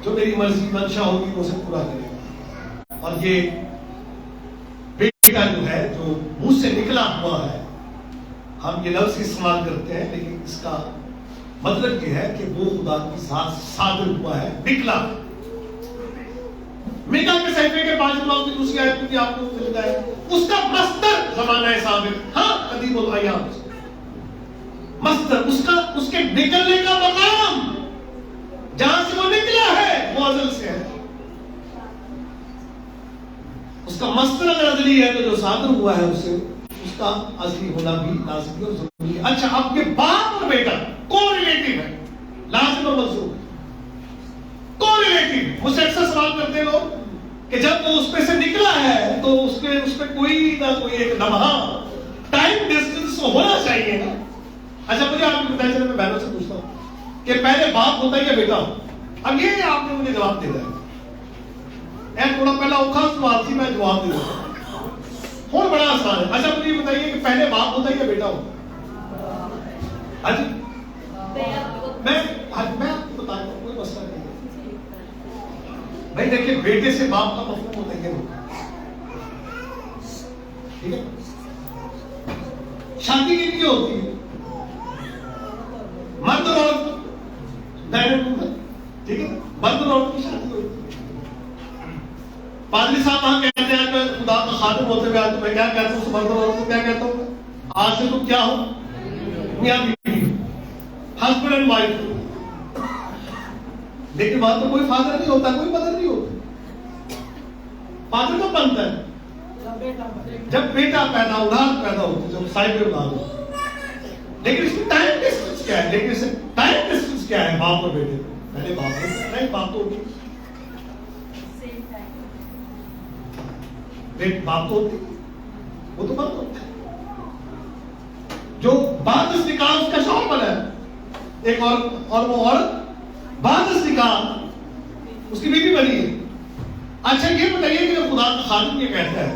جو میری مرضی منشا ہوگی وہ اسے پورا کرے گا۔ اور یہ بیٹا جو ہے جو منہ سے نکلا ہوا ہے، ہم یہ لفظ استعمال کرتے ہیں لیکن اس کا مطلب یہ ہے کہ وہ خدا کی ذات صادر ہوا ہے، نکلا۔ میکا کے صحیفے کے 5 باب کی دوسری آیت میں بھی آپ کو ملتا ہے، اس کا مصدر زمانہ سابق، ہاں قدیم الایام، مصدر اس کے نکلنے کا مقام جہاں سے وہ نکلا ہے وہ ازل سے ہے۔ اس کا مصدر اگر ازلی ہے تو جو صادر ہوا ہے اسے اس کا ازلی ہونا بھی لازمی اور ضروری ہے۔ اچھا، آپ کے باپ اور بیٹا کو ریلیٹو ہے، لازم اور ملزوم کو ریلیٹو۔ مجھ سے اکثر سوال کرتے ہیں لوگ کہ جب وہ اس پہ سے نکلا ہے تو اس پہ کوئی نہ کوئی ایک لمحہ ٹائم ڈسٹنس ہونا چاہیے نا۔ اچھا مجھے آپ کو بتائیں، چلے میں بہنوں سے پوچھتا ہوں کہ پہلے باپ ہوتا ہے یا بیٹا ہوتا؟ اب یہ آپ نے مجھے جواب دے دیا ہے، تھوڑا پہلا اوکھا سوال تھی، میں جواب دے دوں اور بڑا آسان ہے۔ اچھا مجھے بتائیے کہ پہلے باپ ہوتا ہے یا بیٹا ہوتا؟ ہاں جی، میں آپ کو بتا دوں، کوئی مسئلہ نہیں ہے بھائی۔ دیکھیں، بیٹے سے باپ کا مفہوم ہوتا ہے، ٹھیک ہے؟ شادی کے لیے ہوتی ہے مرد اور عورت، ٹھیک ہے، مرد اور عورت کی شادی ہوتی ہے۔ پادری صاحب وہاں کہتے ہیں کہ خدا کا خادم ہوتے ہوئے آج میں کیا کہتا ہوں، مرد اور عورت کو کیا کہتا ہوں؟ آج سے تم کیا ہو؟ میاں بیوی، ہسبینڈ اینڈ وائف۔ لیکن وہاں تو کوئی فادر نہیں ہوتا، کوئی مدر نہیں ہوتا۔ فادر کب بنتا ہے؟ جب بیٹا پیدا، اولاد پیدا ہوتی ہے، جب صاحب اولاد ہوتی ہے۔ لیکن اس میں ٹائم ڈسٹنس کیا ہے؟ لیکن اس میں ٹائم ڈسٹنس کیا ہے باپ اور بیٹے؟ پہلے باپ ہوتا ہے، باپ تو ہوتی ہے، باپ تو ہوتی ہے، وہ تو بند ہوتا ہے۔ جو بعد اس نکاح اس کا شوہر بنا ہے ایک اور وہ عورت بعد اس نکاح اس کی بیوی بنی ہے۔ اچھا یہ بتائیے کہ جب خدا کا خادم یہ کہتا ہے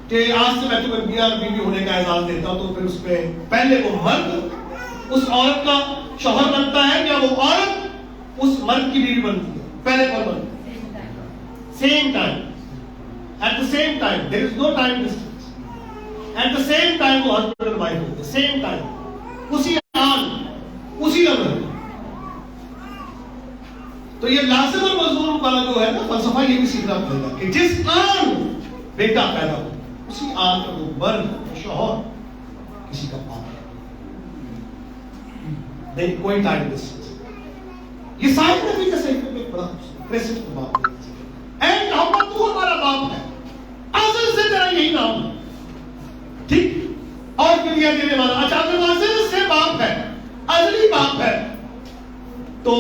کہ آج سے میں تمہیں میاں اور بیوی ہونے کا اعزاز دیتا ہوں، تو پھر اس پہ پہلے وہ مرد اس عورت کا شوہر بنتا ہے یا وہ عورت اس مرد کی بیوی بنتی ہے؟ پہلے کون بنتا ہے؟ Same time, at the same time, there is no time distance, at the same time وہ ہسبینڈ اینڈ وائف ہوتے ہیں، سیم ٹائم، اسی آن، اسی لمحے۔ تو یہ لازم اور ملزوم والا جو ہے نا فلسفہ، یہ بھی سیکھنا پڑے گا کہ جس آن بیٹا پیدا ہو اسی آن کا وہ مرد شوہر کسی کا باپ نہیں، کوئی ٹائم ڈسٹینس۔ یہ سارے نبی کے صحیح میں بڑا پریسنٹ بات ہے، اے محمد تو ہمارا باپ ہے، ازل سے تیرا یہی نام ہے، ٹھیک؟ اور پھر یہ دینے والا، اچھا اگر ازل سے باپ ہے، ازلی باپ ہے، تو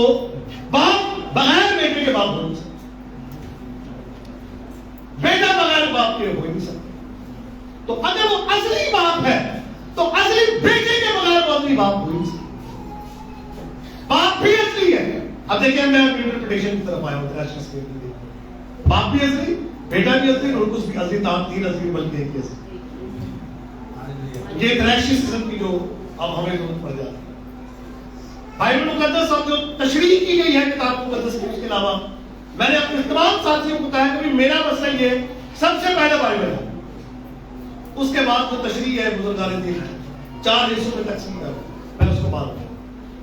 باپ بغیر بیٹے کے باپ ہو نہیں سکتا، بیٹا بغیر باپ کے ہو نہیں سکتا۔ تو اگر وہ ازلی باپ ہے تو ازلی بیٹے کے بغیر وہ نہیں اصلی باپ ہو ہی سکتا. باپ بھی اصلی ہے. اب دیکھیں میں انٹرپریٹیشن کی طرف آیا ہوں تریشیس کے لیے. باپ بھی اصلی, بیٹا بھی اصلی, اور کچھ بھی اصلی, تین اصلی بلکہ ایک اصلی. یہ تریشیس قسم کی جو اب ہمیں ضرورت پڑ جاتی ہے. بائبل مقدس اور جو تشریح کی گئی ہے کتاب مقدس کی, اس کے علاوہ میں نے اپنے تمام ساتھیوں کو بتایا کہ میرا مسئلہ یہ سب سے پہلے بائبل ہے, اس کے بعد جو تشریح ہے بزرگان دین 4 حصوں میں تقسیم ہے, میں اس کو بات کروں.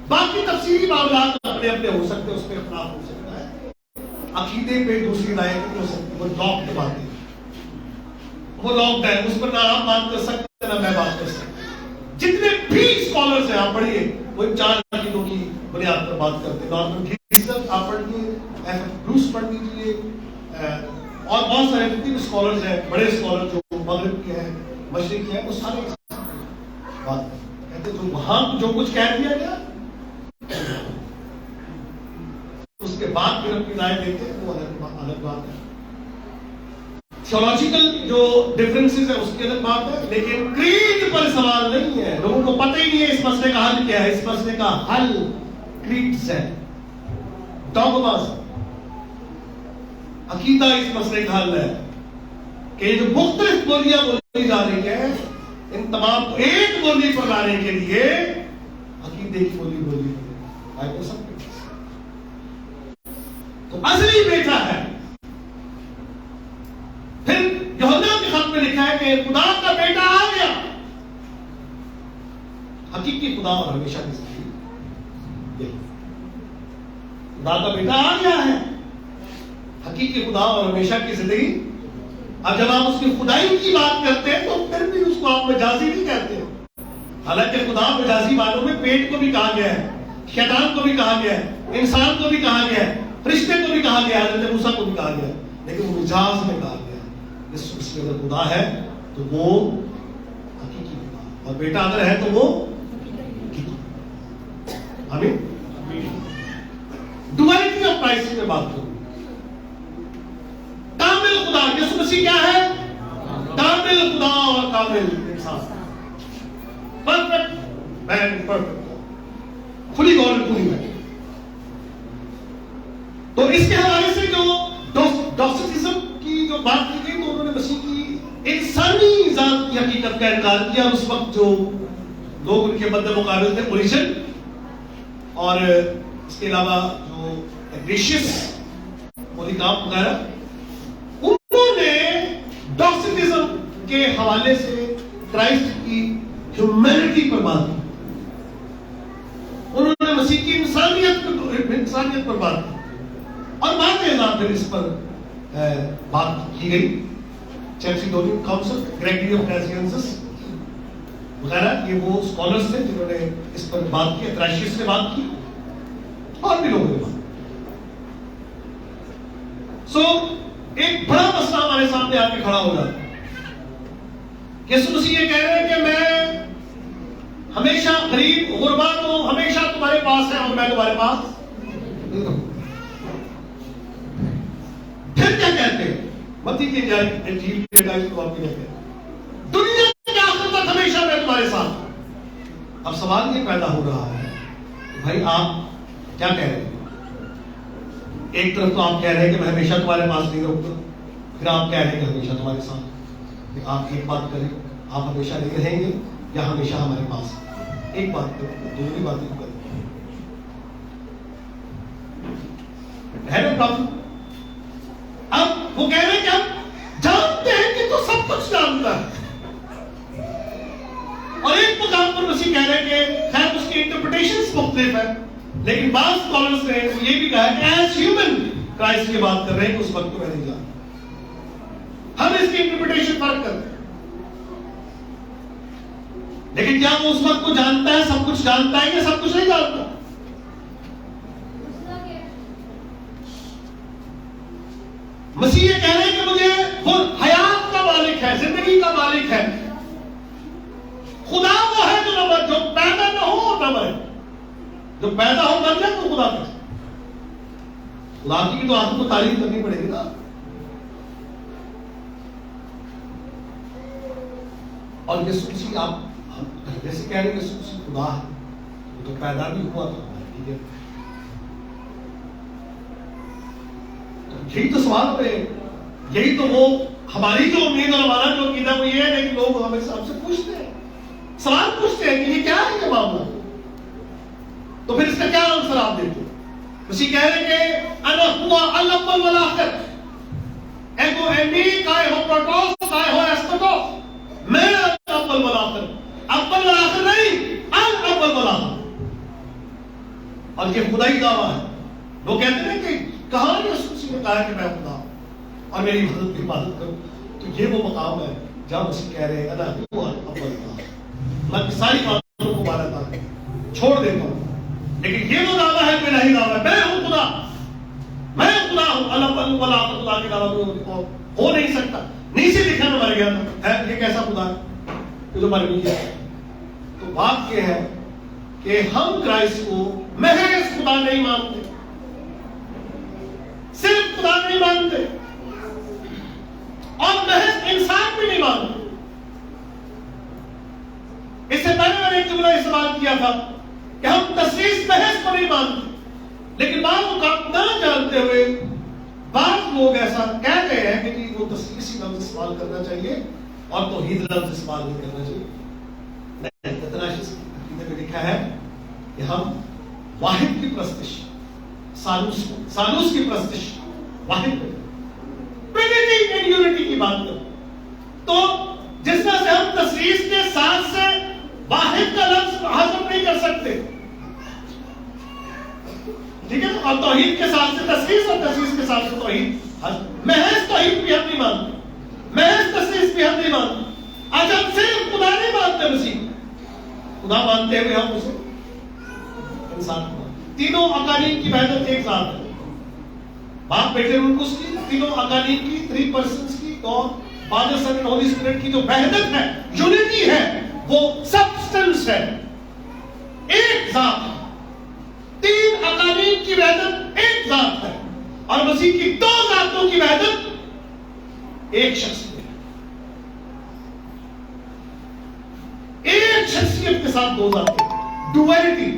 باقی تفصیلی معاملات اپنے اپنے ہو سکتے ہیں, اس پہ اختلاف ہو سکتا ہے. عقیدے پہ دوسری رائے نہیں ہو سکتی, وہ لاک کی باتیں, وہ لاکڈ ہے, اس پر نہ آپ بات کر سکتے نہ میں بات کر سکتا. جتنے بھی اسکالرس ہیں آپ پڑھیے وہ 4 عقیدوں کی بنیاد پر بات کرتے ہیں. نارمن گیسر آپ پڑھیے, بروس پڑھ لیجیے, اور بہت سارے جتنے اسکالرس ہیں, بڑے اسکالر جو مغرب کے ہیں, مشرق کے ہیں, وہ سارے بات کہتے جو وہاں جو کچھ کہہ دیا گیا اس کے بعد پھر اپنی رائے دیتے ہیں, وہ الگ بات ہے. تھیولوجیکل جو ڈفرنسز ہیں اس کی الگ بات ہے, لیکن کریڈ پر سوال نہیں ہے. لوگوں کو پتہ ہی نہیں ہے اس مسئلے کا حل کیا ہے. اس مسئلے کا حل کریڈز ہے, ڈوگماز. عقیدہ اس مسئلے کا حل ہے کہ جو مختلف بولیاں بولی جا رہی ہیں, ان تمام کو ایک بولی پر لانے کے لیے عقیدے کی بولی بولی آئے سب تو اصلی بیٹا ہے. پھر یوحنا کے خط میں لکھا ہے کہ خدا کا بیٹا آ گیا. حقیقی خدا اور ہمیشہ کی زندگی, خدا کا بیٹا آ گیا ہے, حقیقی خدا اور ہمیشہ کی زندگی. اب جب آپ اس کی خدائی کی بات کرتے ہیں تو پھر بھی اس کو آپ مجازی نہیں کہتے. حالانکہ خدا مجازی معنوں میں پیٹ کو بھی کہا گیا ہے, شیطان کو بھی کہا گیا ہے, انسان کو بھی کہا گیا ہے, فرشتے کو بھی کہا گیا ہے, حضرت موسیٰ کو بھی کہا گیا ہے, لیکن وہ مجاز میں کہا گیا ہے. اس میں اگر خدا ہے تو وہ حقیقی خدا, اور بیٹا اگر ہے تو وہ آمین. ڈوائلٹی آف کرائسٹ میں بات کروں. کامل خدا یسوع مسیح کیا ہے؟ کامل خدا اور کامل انسان, perfect man, perfect, fully God and fully man. تو اس کے حوالے سے جو ڈوسٹسزم کی جو بات کی گئی تو انہوں نے مسیح کی انسانی ذات کی حقیقت کا انکار کیا. اس وقت جو لوگ ان کے مد مقابل تھے, اوریجن اور اس کے علاوہ جو ایگریشیس پولیکارپ وغیرہ, انہوں نے ڈوسٹسزم کے حوالے سے کرائسٹ کی ہیومینٹی پر بات کی. انہوں نے مسیح کی انسانیت پر بات کی, اور بعد میں پھر اس پر بات کی گئی. چیلسیڈونین کاؤنسل, گریگری آف نیزیانزس وغیرہ, یہ وہ اسکالرس تھے جنہوں نے اس پر بات کی. تریشیس نے بات کی, اور بھی لوگوں نے بات کی. سو ایک بڑا مسئلہ ہمارے سامنے آ کے کھڑا ہو جاتا ہے. یسوع مسیح یہ کہہ رہے ہیں کہ میں ہمیشہ غریب غربا تو ہمیشہ تمہارے پاس ہے اور میں تمہارے پاس نہیں رہوں. پھر کیا کہتے ہیں متی کی انجیل کے ڈائز کو آپ کہتے ہیں دنیا کے آخر تک ہمیشہ میں تمہارے ساتھ. اب سوال یہ پیدا ہو رہا ہے بھائی آپ کیا کہہ رہے ہیں؟ ایک طرف تو آپ کہہ رہے ہیں کہ میں ہمیشہ تمہارے پاس نہیں رہوں گا, پھر آپ کہہ رہے ہیں کہ ہمیشہ تمہارے ساتھ. آپ ایک بات کریں, آپ ہمیشہ نہیں رہیں گے یا ہمیشہ ہمارے پاس. ایک بات کریں, دوسری بات نہیں کریں. ہے نا پرابلم؟ اب وہ کہہ رہے ہیں کہ ہم جانتے ہیں کہ تو سب کچھ جانتا ہے, اور ایک مقام پر مسیح کہہ رہے ہیں کہ خیر اس کی انٹرپریٹیشنز مختلف ہیں, لیکن بعض اسکالرز نے یہ بھی کہا کہ ایز ہیومن کرائسٹ کی بات کر رہے ہیں کہ اس وقت کو میں نہیں جانتا. ہم اس کی انٹرپریٹیشن فرق کرتے ہیں, لیکن کیا وہ اس وقت کو جانتا ہے, سب کچھ جانتا ہے, یا سب کچھ نہیں جانتا؟ مسیح یہ کہہ رہے ہیں کہ مجھے وہ حیات کا مالک ہے, زندگی کا مالک ہے. خدا وہ ہے جو پیدا نہ ہو اور نہ مرے, جو پیدا ہو مر جائے تو خدا کا. خدا کی تو آپ کو تعریف کرنی پڑے گی نا. اور یسوع مسیح آپ جیسے کہہ رہے ہیں یسوع مسیح خدا ہے, وہ تو پیدا بھی ہوا تھا، ٹھیک ہے. یہی تو سوال پہ، یہی تو وہ ہماری جو امید اور ہمارا جو عقیدہ وہ یہ ہے کہ لوگ ہمیں ہم سے پوچھتے ہیں، سوال پوچھتے ہیں کہ یہ کیا ہے یہ معاملہ، تو پھر اس کا کیا آنسر آپ دیتے ہیں؟ اسی کہہ رہے کہ انا ہوا الاول والآخر، ایگو ایمی کائے ہو پروٹوس کائے ہو ایسٹوٹوس، میں الاول والآخر، اول والآخر نہیں، الاول والآخر. اور یہ خدائی دعویٰ ہے. لوگ کہتے ہیں کہ کہاں یسوع نے کہا کہ میں خدا اور میری حفاظت کروں، تو یہ وہ مقام ہے جہاں مسیح کہہ رہے ہیں انا ہوا الاول والآخر. میں ساری باتوں کو مانتا ہوں، چھوڑ دیتا ہوں، لیکن یہ وہ دعویٰ ہے کہ نہیں دعویٰ ہے میں ہوں خدا، میں خدا ہوں. الاول والآخر خدا کی دعویٰ ہو نہیں سکتا. نیچے لکھا میں مر گیا تھا، یہ کیسا خدا ہے جو مر گیا؟ تو بات یہ ہے کہ ہم کرائسٹ کو محض خدا نہیں مانتے، صرف خدا نہیں مانتے اور محض انسان بھی نہیں مانتے. اس سے پہلے میں نے ایک جملہ استعمال کیا تھا کہ ہم تثلیث محض کو نہیں مانتے، لیکن بعض اوقات نہ جانتے ہوئے بعض لوگ ایسا کہہ گئے ہیں کہ وہ تثلیثی لفظ استعمال کرنا چاہیے اور توحید لفظ استعمال نہیں کرنا چاہیے. میں لکھا ہے کہ ہم واحد کی پرستش، سالوس کی پرستش، واحد ٹرینٹی اینڈ یونٹی کی بات کریں تو جس طرح سے ہم تثلیث کے ساتھ سے واحد کا لفظ حذف نہیں کر سکتے، ٹھیک ہے، اور توحید کے ساتھ سے تثلیث اور تثلیث کے ساتھ سے توحید، محض توحید بھی ہم نہیں مانتے، محض تثلیث بھی ہم نہیں مانتے. آج ہم صرف خدا نہیں مانتے، مسیح خدا مانتے ہوئے ہم اسے انسان کو تینوں اقانیم کی وحدت ایک ذات ہے، باپ بیٹے روح کی، تینوں اقانیم کی، 3 persons کی، اور father son and holy spirit کی جو وحدت ہے، یونٹی ہے، وہ سبسٹنس ہے، ایک ذات ہے. 3 اقانیم کی وحدت ایک ذات ہے اور مسیح کی 2 ذاتوں کی وحدت ایک شخص میں ہے. ایک شخصیت کے ساتھ 2 ذاتیں، ڈویلٹی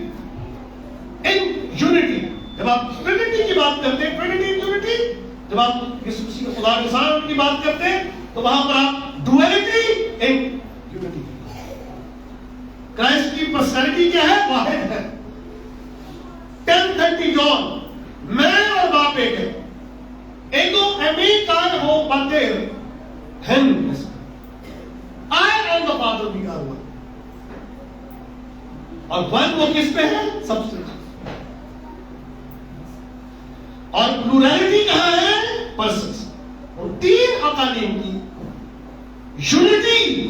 ان یونٹی. جب آپ ٹرینٹی کی بات کرتے ہیں، ٹرینٹی ان یونٹی، جب آپ یسوع مسیح خدا کے ساتھ کی بات کرتے ہیں تو وہاں پر آپ ڈویلٹی ان یونٹی. کرائسٹ کی پرسنالٹی کیا ہے؟ واحد ہے. 10:30 جان، میں اور باپ ایک ہے. ایگو ایمی کائے ہو پاتر ہم، I and the Father we are one. اور ون وہ کس پہ ہے؟ سبسٹنس. اور پلورلٹی کہاں ہے؟ پرسنس. اور 3 اقانیم کی یونٹی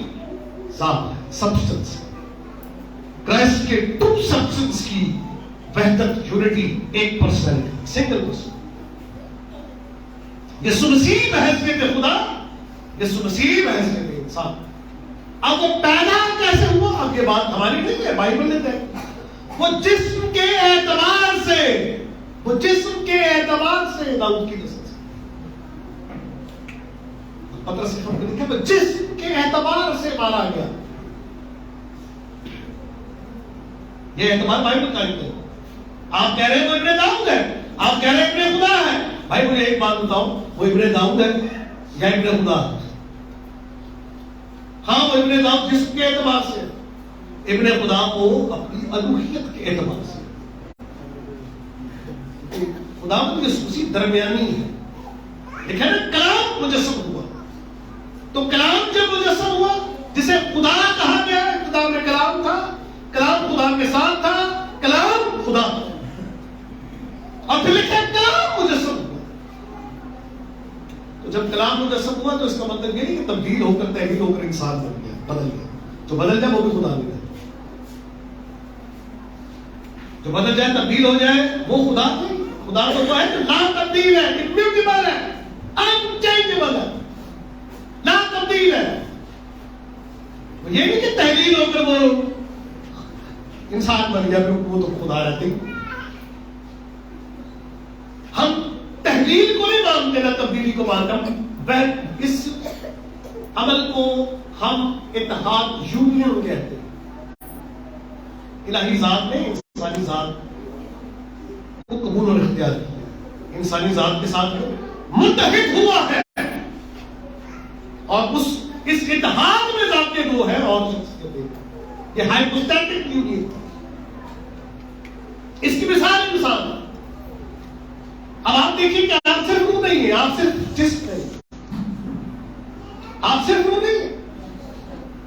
ذات ہے، سبسٹنس. کرائسٹ کے 2 سبسٹنس کی وحدت، یونٹی، ایک پرسنالٹی، سنگل پرسن. یسوع مسیح بحیثیت خدا، یسوع مسیح بحیثیت انسان. اب وہ پیدا کیسے ہوا؟ اب یہ بات ہماری نہیں ہے، بائبل نے ہے. وہ جسم کے اعتبار سے، وہ جسم کے اعتبار سے داؤد کی نسل سے، پترس نے ہم کو لکھا وہ جسم کے اعتبار سے مارا گیا. یہ اعتبار بائبل کا ہے. آپ کہہ رہے ہیں وہ ابن داؤد ہے، آپ کہہ رہے ہیں ابن خدا ہے. بھائی مجھے ایک بات بتاؤ، وہ ابن داؤد ہے یا ابن خدا ہے؟ ہاں وہ ابن داؤد جسم کے اعتبار سے، ابن خدا کو اپنی الوہیت کے اعتبار سے. خدا یسوع مسیح درمیانی ہے. دیکھیں نا، کلام مجسم ہوا، تو کلام جب مجسم ہوا، جسے خدا کہا گیا ہے، خدا میں کلام تھا، کلام خدا کے ساتھ تھا، کلام خدا تھا. اور پھر لکھا کلام مجسم ہوا. تو جب کلام مجسم ہوا تو اس کا مطلب یہ نہیں کہ تبدیل ہو کر تحلیل ہو کر انسان بن گیا، بدل گیا. جو بدل جائے وہ بھی خدا نہیں ہے. جو بدل جائے، تبدیل ہو جائے، وہ خدا نہیں. خدا تو ہے لا تبدیل ہے، امیوٹیبل ہے، انچینجبل ہے، لا تبدیل ہے. یہ نہیں کہ تحلیل ہو کر وہ انسان بن گیا، وہ تو خدا رہتے. ہم تحلیل کو نہیں مانتے، نہ تبدیلی کو مانتے. اس عمل کو ہم اتحاد، یونین کہتے ہیں. الہی ذات نے انسانی ذات کو قبول اور اختیار کیا، انسانی ذات کے ساتھ متحد ہوا ہے، اور اس اتحاد میں ذاتیں دو ہے اور شخصیتیں، یہ ہائپوسٹیٹک یونین، اس کی مثال انسان۔ اب آپ دیکھیے کہ آپ صرف روح نہیں ہے، آپ صرف جسم نہیں، آپ صرف روح نہیں ہے،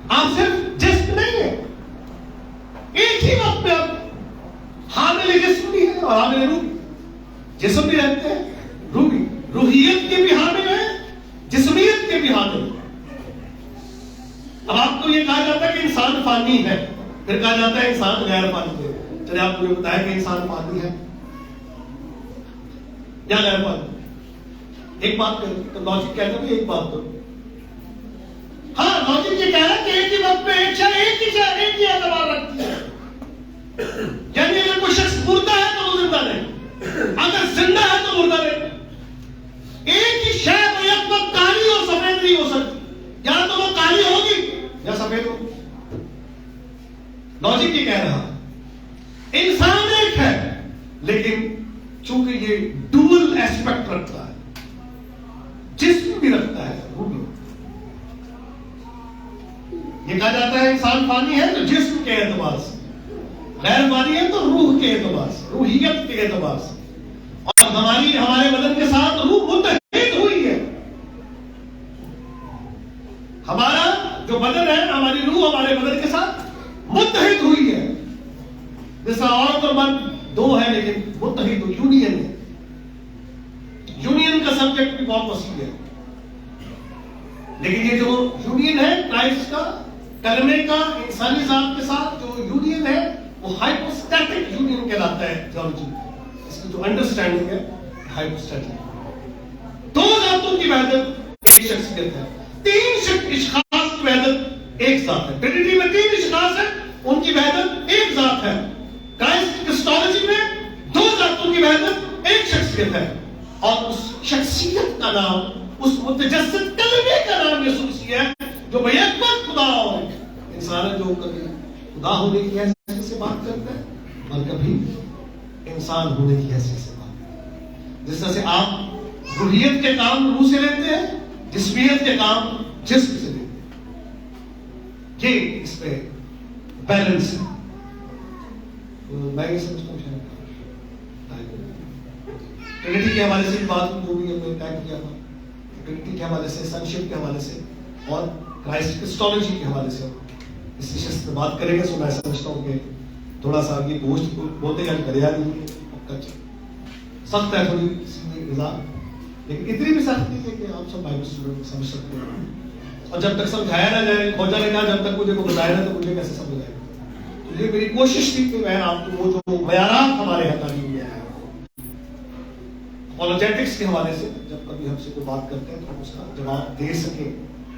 آپ صرف جسم نہیں ہے، ایک ہی وقت میں آپ حامل جسم بھی ہے اور حامل روح بھی، جسم بھی رہتے ہیں، روح بھی، روحیت کے بھی حامل ہے، جسمیت کے بھی حامل ہے۔ اب آپ کو یہ کہا جاتا ہے کہ انسان فانی ہے، پھر کہا جاتا ہے انسان غیر فانی ہے۔ چلے آپ کو یہ بتایا کہ انسان فانی ہے یا غیر فانی، ایک بات کریں تو لاجک کہتا ہے ایک بات کرو، ہاں لاجک یہ کہہ رہا ہے کہ ایک ہی وقت میں ایک ہی اعتبار رکھتی ہے، یعنی اگر کوئی شخص مردہ ہے تو وہ زندہ نہیں، اگر زندہ ہے تو مردہ نہیں، ایک ہی شے میں ایک وقت کالی اور سفید نہیں ہو سکتی، یا تو وہ کالی ہوگی یا سفید ہوگی۔ لاجک یہ کہہ رہا انسان ایک ہے، لیکن چونکہ یہ ڈوئل ایسپیکٹ رکھتا ہے، جسم بھی رکھتا ہے، روح بھی۔ یہ کہا جاتا ہے انسان فانی ہے تو جسم کے اعتبار سے، غیر فانی ہے تو روح کے اعتبار سے، روحیت کے اعتبار سے، اور ہمارے بدن کے ساتھ روح متحد ہوئی ہے۔ ہمارا جو بدن ہے، ہماری روح ہمارے بدن کے ساتھ متحد ہوئی ہے، جیسا عورت اور مرد دو ہے لیکن متحد ہو، یونین ہے۔ یونین کا سبجیکٹ بھی بہت وسیع ہے، لیکن یہ جو یونین ہے کرائسٹ کا، کلمے کا، انسانی ذات کے ساتھ جو یونین ہے وہ ہائپوسٹیٹک یونین کہلاتا ہے تھیولوجی۔ اس کی جو انڈرسٹینڈنگ ہے ہائپوسٹیٹک، دو ذاتوں کی وحدت ایک شخصیت ہے، تین اشخاص کی وحدت ایک ذات ہے، ٹرینٹی میں تین اشخاص ہیں، ان کی وحدت ایک ذات ہے۔ کرائسٹ کرسٹولوجی میں دو ذاتوں کی وحدت ایک شخصیت ہے، اور اس شخصیت کا نام، اس متجسد کلمے کا نام یسوع مسیح ہے، جو بیک وقت خدا اور انسان ہے، جو کبھی خدا ہونے کی حیثیت سے بات کرتا ہے اور کبھی انسان ہونے کی حیثیت سے بات کرتا ہے۔ جس طرح سے آپ روحیت کے کام روح سے لیتے ہیں، جسمیت کے کام جسم سے لیتے ہیں، یہ اس پہ بیلنس ہے۔ میں یہ سمجھتا ہوں ٹرینٹی کے حوالے سے بات جو بھی ہم نے طے کیا تھا، ٹرینٹی کے حوالے سے، سنشپ کے حوالے سے اور کرائسٹ کرسٹولوجی کے حوالے سے اس نشست میں بات کریں گے۔ سو میں سمجھتا ہوں کہ تھوڑا سا یہ گوشت بولتے ہیں دریا نہیں سخت ہے، تھوڑی غذا، لیکن اتنی بھی سخت نہیں ہے کہ آپ سب بائبل اسٹوڈنٹ سمجھ سکتے ہیں، اور جب تک سمجھایا نہ جائے، کھوجا نے کہا جب تک مجھے کو بتایا نہ تو مجھے کیسے سمجھ آئے گا۔ تو یہ میری کوشش تھی کہ میں آپ کو وہ جو معیارات ہمارے یہاں تعلیم میں آئے اپولوجیٹکس کے حوالے سے جب کبھی ہم سے کوئی بات کرتے ہیں تو ہم اس کا جواب دے سکیں،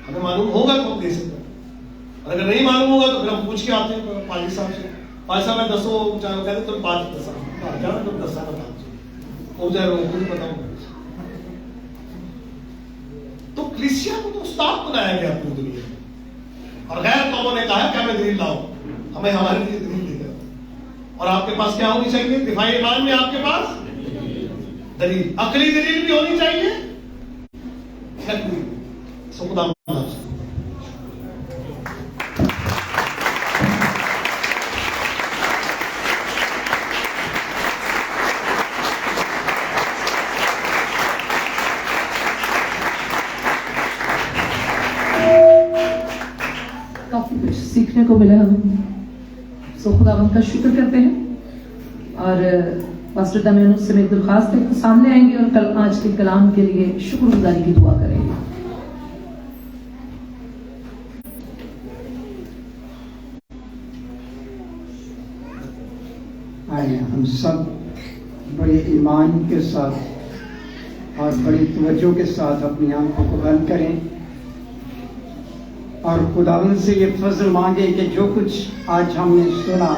ہمیں معلوم ہوگا تو ہم دے سکتے ہیں، اور اگر نہیں معلوم ہوگا تو پھر ہم پوچھ کے آتے ہیں پادری صاحب سے، پادری صاحب میں دسو چاہے وہ کہتے تم 5 دسا تم 10 بتا ہو جائے وہ کچھ بتاؤں۔ تو کلیسیا کو تو استاد بنایا گیا پوری دنیا میں، اور غیر قوموں نے کہا کہ ہمیں دلیل لاؤ، ہمیں ہمارے لیے دلیل دے دو، اور آپ کے پاس کیا ہونی چاہیے؟ دفاع ایمان میں آپ کے پاس دلیل، عقلی دلیل بھی ہونی چاہیے، خدا کافی کچھ سیکھنے کو ملا ہمیں، سو خداوند کا شکر کرتے ہیں، اور پاسٹر دمیانوس سے میری درخواست ہے کہ سامنے آئیں گے اور کل آج کے کلام کے لیے شکر گزاری کی دعا کریں گے۔ آئے ہم سب بڑے ایمان کے ساتھ اور بڑی توجہ کے ساتھ اپنی آنکھوں کو بند کریں اور خداوند سے یہ فضل مانگیں کہ جو کچھ آج ہم نے سنا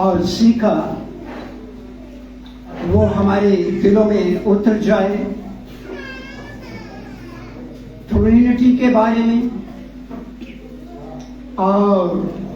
اور سیکھا وہ ہمارے دلوں میں اتر جائے، ٹرینٹی کے بارے میں اور